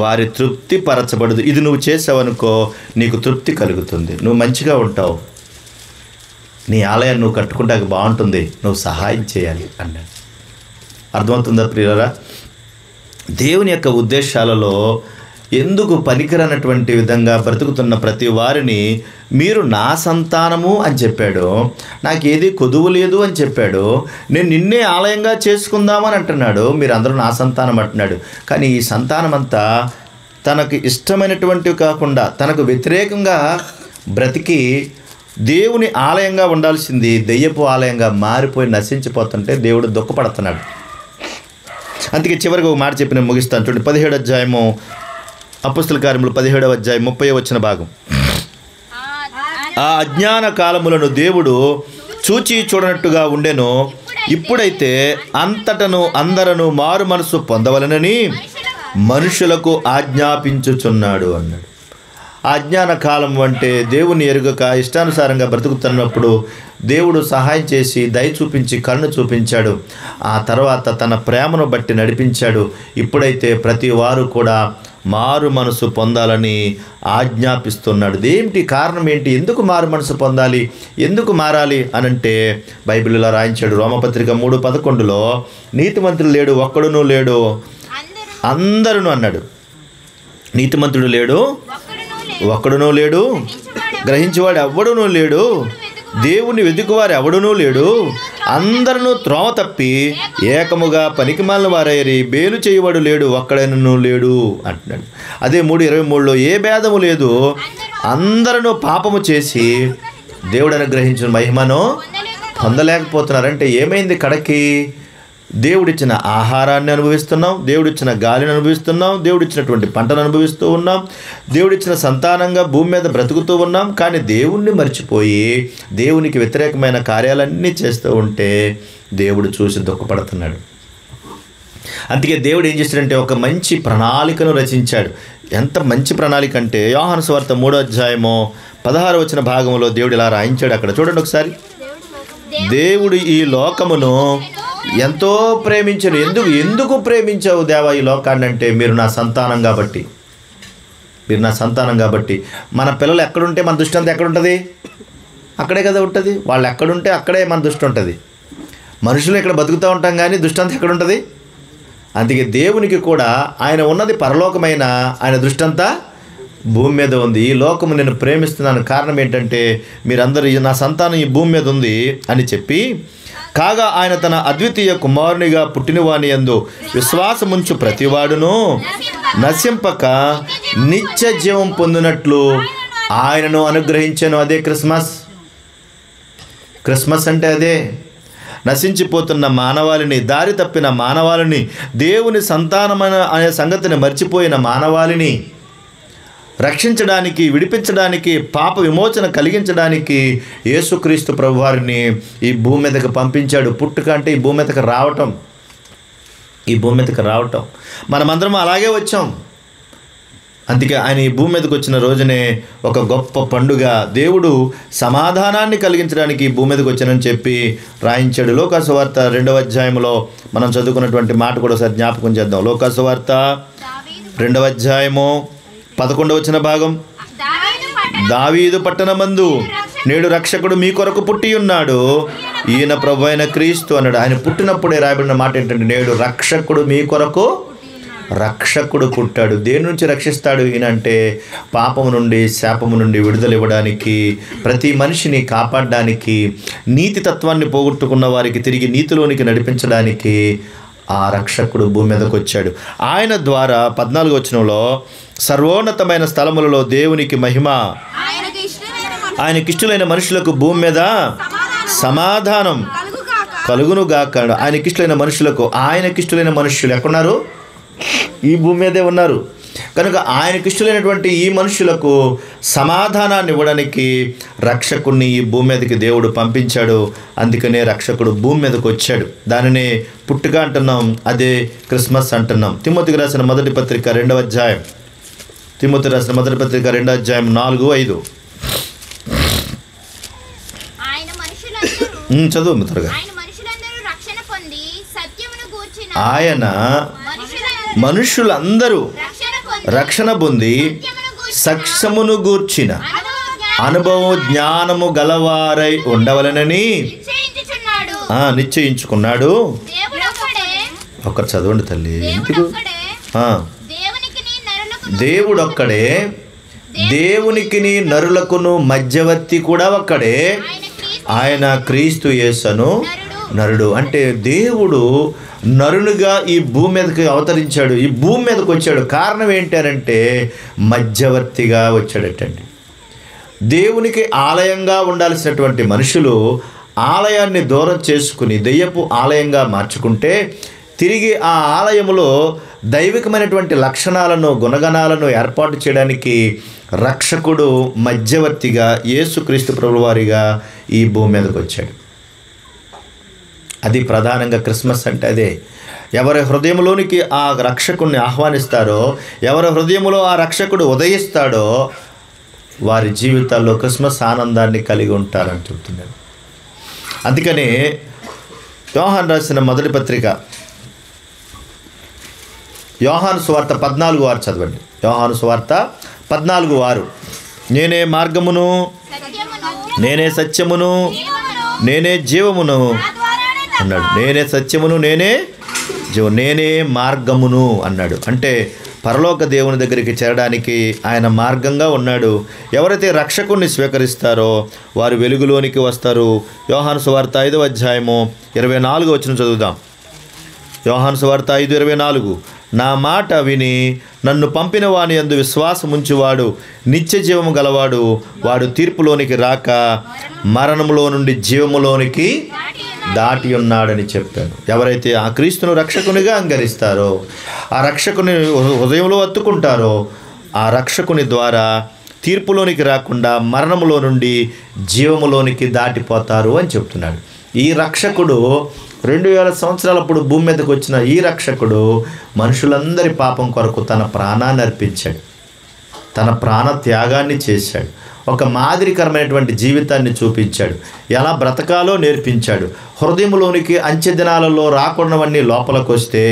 S1: వారి తృప్తి పరచబడదు. ఇది నువ్వు చేసావనుకో, నీకు తృప్తి కలుగుతుంది, నువ్వు మంచిగా ఉంటావు, నీ ఆలయాన్ని నువ్వు కట్టుకుంటానికి బాగుంటుంది, నువ్వు సహాయం చేయాలి అన్నాడు. అర్థమవుతుందా ప్రియులారా? దేవుని యొక్క ఉద్దేశాలలో ఎందుకు పనికిరనటువంటి విధంగా బ్రతుకుతున్న ప్రతి వారిని మీరు నా సంతానము అని చెప్పాడు, నాకు ఏది కొదువు లేదు అని చెప్పాడు, నేను నిన్నే ఆలయంగా చేసుకుందామని అంటున్నాడు, మీరు అందరూ నా సంతానం అంటున్నాడు. కానీ ఈ సంతానం అంతా తనకు ఇష్టమైనటువంటివి కాకుండా తనకు వ్యతిరేకంగా బ్రతికి దేవుని ఆలయంగా ఉండాల్సింది దెయ్యపు ఆలయంగా మారిపోయి నశించిపోతుంటే దేవుడు దుఃఖపడుతున్నాడు. అందుకే చివరికి ఒక మాట చెప్పి నేను ముగిస్తాను. చూడండి, 17వ అధ్యాయము అపొస్తలుల కార్యములు 17వ అధ్యాయం 30వ వచన భాగం. ఆ అజ్ఞాన కాలములను దేవుడు చూచి చూడనట్టుగా ఉండెను, ఇప్పుడైతే అంతటను అందరను మారు మనసు పొందవలనని మనుషులకు ఆజ్ఞాపించుచున్నాడు అన్నాడు. అజ్ఞాన కాలం అంటే దేవుని ఎరుగక ఇష్టానుసారంగా బ్రతుకుతున్నప్పుడు దేవుడు సహాయం చేసి దయ చూపించి కరుణ చూపించాడు. ఆ తర్వాత తన ప్రేమను బట్టి నడిపించాడు. ఇప్పుడైతే ప్రతి వారు కూడా మారు మనసు పొందాలని ఆజ్ఞాపిస్తున్నాడు. దేనికి కారణం ఏంటి, ఎందుకు మారు మనసు పొందాలి, ఎందుకు మారాలి అనంటే బైబిల్లో రాయించాడు. రోమపత్రిక 3:11లో నీతిమంతుడు లేడు, ఒక్కడునూ లేడు, అందరూ అన్నాడు. నీతిమంతుడు లేడు, ఒక్కడునూ లేడు, గ్రహించేవాడు ఎవడునూ లేడు, దేవుని వెతుకువారు ఎవడునూ లేడు, అందరూ త్రోవ తప్పి ఏకముగా పనికిమాలిన వారైరి, బేలు చేయవాడు లేడు, ఒక్కడైనను లేడు అంటున్నాడు. అదే 3:23లో ఏ భేదము లేదు, అందరూ పాపము చేసి దేవుడు అనుగ్రహించిన మహిమను పొందలేకపోతున్నారంటే ఏమైంది? కడకి దేవుడిచ్చిన ఆహారాన్ని అనుభవిస్తున్నాం, దేవుడిచ్చిన గాలిని అనుభవిస్తున్నాం, దేవుడిచ్చినటువంటి పంటను అనుభవిస్తూ ఉన్నాం, దేవుడిచ్చిన సంతానంగా భూమి మీద బ్రతుకుతూ ఉన్నాం. కానీ దేవుణ్ణి మర్చిపోయి దేవునికి వ్యతిరేకమైన కార్యాలన్నీ చేస్తూ ఉంటే దేవుడు చూసి దుఃఖపడుతున్నాడు. అందుకే దేవుడు ఏం చేశాడంటే ఒక మంచి ప్రణాళికను రచించాడు. ఎంత మంచి ప్రణాళిక అంటే యోహాను సువార్త 3వ అధ్యాయము 16వ వచన భాగంలో దేవుడు ఇలా రాయించాడు. అక్కడ చూడండి ఒకసారి. దేవుడు ఈ లోకమును ఎంతో ప్రేమించను. ఎందుకు ప్రేమించావు దేవా ఈ లోకాన్ని అంటే, మీరు నా సంతానం కాబట్టి, మీరు నా సంతానం కాబట్టి. మన పిల్లలు ఎక్కడుంటే మన దృష్టి అంతా ఎక్కడుంటుంది? అక్కడే కదా ఉంటుంది. వాళ్ళు ఎక్కడుంటే అక్కడే మన దృష్టి ఉంటుంది. మనుషులు ఇక్కడ బతుకుతూ ఉంటాం కానీ దృష్టి అంతా ఎక్కడుంటుంది? అందుకే దేవునికి కూడా ఆయన ఉన్నది పరలోకమైన, ఆయన దృష్టి అంతా భూమి మీద ఉంది. ఈ లోకము నేను ప్రేమిస్తున్నాను, కారణం ఏంటంటే మీరందరూ నా సంతానం ఈ భూమి మీద ఉంది అని చెప్పి, కాగా ఆయన తన అద్వితీయ కుమారునిగా పుట్టినవాని యందు విశ్వాసముంచు ప్రతివాడును నశింపక నిత్య జీవం పొందినట్లు ఆయనను అనుగ్రహించాను. అదే క్రిస్మస్. క్రిస్మస్ అంటే అదే. నశించిపోతున్న మానవాళిని, దారి తప్పిన మానవాళిని, దేవుని సంతానమైన అనే సంగతిని మర్చిపోయిన మానవాళిని రక్షించడానికి, విడిపించడానికి, పాప విమోచన కలిగించడానికి యేసుక్రీస్తు ప్రభువారిని ఈ భూమి మీదకి పంపించాడు. పుట్టుక అంటే ఈ భూమి మీదకి రావటం, ఈ భూమి మీదకి రావటం. మనమందరం అలాగే వచ్చాం. అందుకే ఆయన ఈ భూమి మీదకి వచ్చిన రోజునే ఒక గొప్ప పండుగ. దేవుడు సమాధానాన్ని కలిగించడానికి ఈ భూమి మీదకి వచ్చానని చెప్పి రాయించాడు. లోకాసు వార్త 2వ అధ్యాయంలో మనం చదువుకున్నటువంటి మాట కూడా ఒకసారి జ్ఞాపకం చేద్దాం. లోకాసు వార్త 2వ అధ్యాయము 11వ వచన భాగం. దావీదు పట్టణమందు నేడు రక్షకుడు మీ కొరకు పుట్టి ఉన్నాడు, ఈయన ప్రభు అయిన క్రీస్తు అన్నాడు. ఆయన పుట్టినప్పుడే రాయబడిన మాట ఏంటంటే, నేడు రక్షకుడు మీ కొరకు రక్షకుడు పుట్టాడు. దేని నుంచి రక్షిస్తాడు ఈయన అంటే, పాపము నుండి, శాపము నుండి విడుదల ఇవ్వడానికి, ప్రతి మనిషిని కాపాడడానికి, నీతి తత్వాన్ని పోగొట్టుకున్న వారికి తిరిగి నీతిలోనికి నడిపించడానికి ఆ రక్షకుడు భూమి మీదకి వచ్చాడు. ఆయన ద్వారా 14వ వచనంలో, సర్వోన్నతమైన స్థలములలో దేవునికి మహిమ, ఆయనకిష్టులైన మనుషులకు భూమి మీద సమాధానం కలుగునుగాక. ఆయనకిష్టులైన మనుషులకు, ఆయనకిష్టులైన మనుషులు ఎక్కడున్నారు? ఈ భూమి మీదే ఉన్నారు. కనుక ఆయనకిష్టులైనటువంటి ఈ మనుషులకు సమాధానాన్ని ఇవ్వడానికి రక్షకుడిని ఈ భూమి మీదకి దేవుడు పంపించాడు. అందుకనే రక్షకుడు భూమి మీదకి వచ్చాడు. దానినే పుట్టుక అంటున్నాం, అదే క్రిస్మస్ అంటున్నాం. తిమోతికి రాసిన మొదటి పత్రిక 2వ అధ్యాయం, తిమోతి రాసిన మొదటి పత్రిక 2వ అధ్యాయం 4-5 చదువు త్వరగా. ఆయన మనుషులందరూ రక్షణ పొంది సత్యమును గూర్చిన అనుభవం, జ్ఞానము గలవారై ఉండవలనని నిశ్చయించుకున్నాడు. ఒక్కరు చదవండి తల్లి. ఎందుకు? దేవుడొక్కడే, దేవునికిని నరులకును మధ్యవర్తి కూడా ఒక్కడే, ఆయన క్రీస్తు యేసును నరుడు. అంటే దేవుడు నరునిగా ఈ భూమి మీదకి అవతరించాడు, ఈ భూమి మీదకి వచ్చాడు. కారణం ఏంటంటే మధ్యవర్తిగా వచ్చాడటండి. దేవునికి ఆలయంగా ఉండాల్సినటువంటి మనుషులు ఆలయాన్ని దూరం చేసుకుని దెయ్యపు ఆలయంగా మార్చుకుంటే, తిరిగి ఆ ఆలయములో దైవికమైనటువంటి లక్షణాలను, గుణగణాలను ఏర్పాటు చేయడానికి రక్షకుడు మధ్యవర్తిగా యేసుక్రీస్తు ప్రభువారిగా ఈ భూమి మీదకి వచ్చాడు. అది ప్రధానంగా క్రిస్మస్ అంటే అదే. ఎవరి హృదయంలోనికి ఆ రక్షకుడిని ఆహ్వానిస్తారో, ఎవరి హృదయంలో ఆ రక్షకుడు ఉదయిస్తాడో, వారి జీవితాల్లో క్రిస్మస్ ఆనందాన్ని కలిగి ఉంటారని చెప్తున్నాడు. అందుకని యోహాను రాసిన మొదటి పత్రిక, యోహాను సువార్త 14:6 చదవండి. యోహాను సువార్త 14:6, నేనే మార్గమును, నేనే సత్యమును, నేనే జీవమును అన్నాడు. నేనే సత్యమును, నేనే జీవము, నేనే మార్గమును అన్నాడు. అంటే పరలోక దేవుని దగ్గరికి చేరడానికి ఆయన మార్గంగా ఉన్నాడు. ఎవరైతే రక్షకుడిని స్వీకరిస్తారో వారు వెలుగులోనికి వస్తారు. యోహాను సువార్త 5వ అధ్యాయము 24వ వచనం చదువుదాం. యోహాను సువార్త 5:24, నా మాట విని నన్ను పంపిన వాని యందు విశ్వాసముంచువాడు నిత్య జీవము గలవాడు, వాడు తీర్పులోనికి రాక మరణములో నుండి జీవములోనికి దాటి ఉన్నాడని చెప్పాను. ఎవరైతే ఆ క్రీస్తును రక్షకునిగా అంగీకరిస్తారో, ఆ రక్షకుని హృదయంలో హత్తుకుంటారో, ఆ రక్షకుని ద్వారా తీర్పులోనికి రాకుండా మరణములో నుండి జీవములోనికి దాటిపోతారు అని చెప్తున్నాడు. ఈ రక్షకుడు 2000 సంవత్సరాలప్పుడు భూమి మీదకి వచ్చిన ఈ రక్షకుడు మనుషులందరి పాపం కొరకు తన ప్రాణాన్ని అర్పించాడు, తన ప్రాణ త్యాగాన్ని చేశాడు, ఒక మాదిరికరమైనటువంటి జీవితాన్ని చూపించాడు, ఎలా బ్రతకాలో నేర్పించాడు. హృదయంలోనికి అంచె దినాలలో రాకుండావన్నీ లోపలికి వస్తే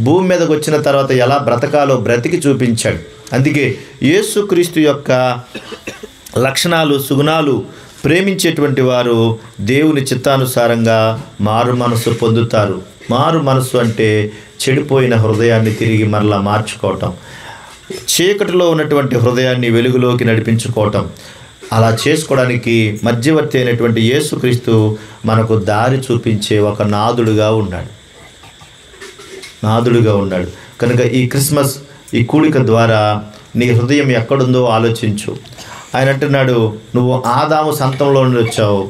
S1: భూమి మీదకి వచ్చిన తర్వాత ఎలా బ్రతకాలో బ్రతికి చూపించాడు. అందుకే యేసుక్రీస్తు యొక్క లక్షణాలు, సుగుణాలు ప్రేమించేటువంటి వారు దేవుని చిత్తానుసారంగా మారు మనసు పొందుతారు. మారు మనసు అంటే చెడిపోయిన హృదయాన్ని తిరిగి మరలా మార్చుకోవటం, చీకటిలో ఉన్నటువంటి హృదయాన్ని వెలుగులోకి నడిపించుకోవటం. అలా చేసుకోవడానికి మధ్యవర్తి అయినటువంటి యేసుక్రీస్తు మనకు దారి చూపించే ఒక నాదుడుగా ఉన్నాడు. కనుక ఈ క్రిస్మస్, ఈ కూడిక ద్వారా నీ హృదయం ఎక్కడుందో ఆలోచించు. ఆయన అంటున్నాడు, నువ్వు ఆదాము సంతంలో నుండి వచ్చావు,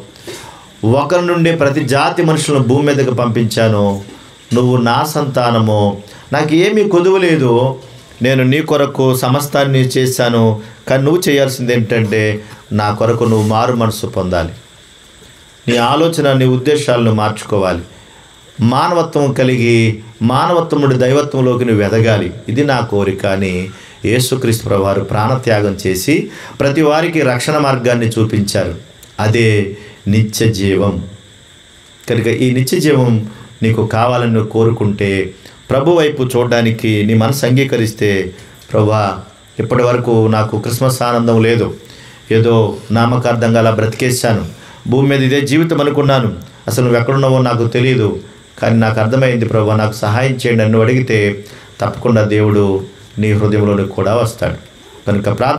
S1: ఒకరి నుండి ప్రతి జాతి మనుషులను భూమి మీదకి పంపించాను. నువ్వు నా సంతానము, నాకు ఏమీ కొదువు లేదు, నేను నీ కొరకు సమస్తాన్ని చేశాను. కానీ నువ్వు చేయాల్సింది ఏంటంటే నా కొరకు నువ్వు మారు మనసు పొందాలి, నీ ఆలోచన నీ ఉద్దేశాలను మార్చుకోవాలి, మానవత్వం కలిగి మానవత్వం నుండి దైవత్వంలోకి నువ్వు ఎదగాలి. ఇది నా కోరిక అని యేసుక్రీస్తు ప్రభువారు ప్రాణత్యాగం చేసి ప్రతి వారికి రక్షణ మార్గాన్ని చూపించారు. అదే నిత్య జీవం. కనుక ఈ నిత్య జీవం నీకు కావాలని నువ్వు కోరుకుంటే, ప్రభు వైపు చూడడానికి నీ మనసు అంగీకరిస్తే, ప్రభువా ఇప్పటి వరకు నాకు క్రిస్మస్ ఆనందం లేదు, ఏదో నామకార్థంగా అలా బ్రతికేశాను, భూమి మీద ఇదే జీవితం అనుకున్నాను, అసలు నువ్వు ఎక్కడున్నావో నాకు తెలియదు, కానీ నాకు అర్థమైంది ప్రభువా, నాకు సహాయం చేయండి అని నువ్వు అడిగితే తప్పకుండా దేవుడు నీ హృదయంలోనికి కూడా వస్తాడు. కనుక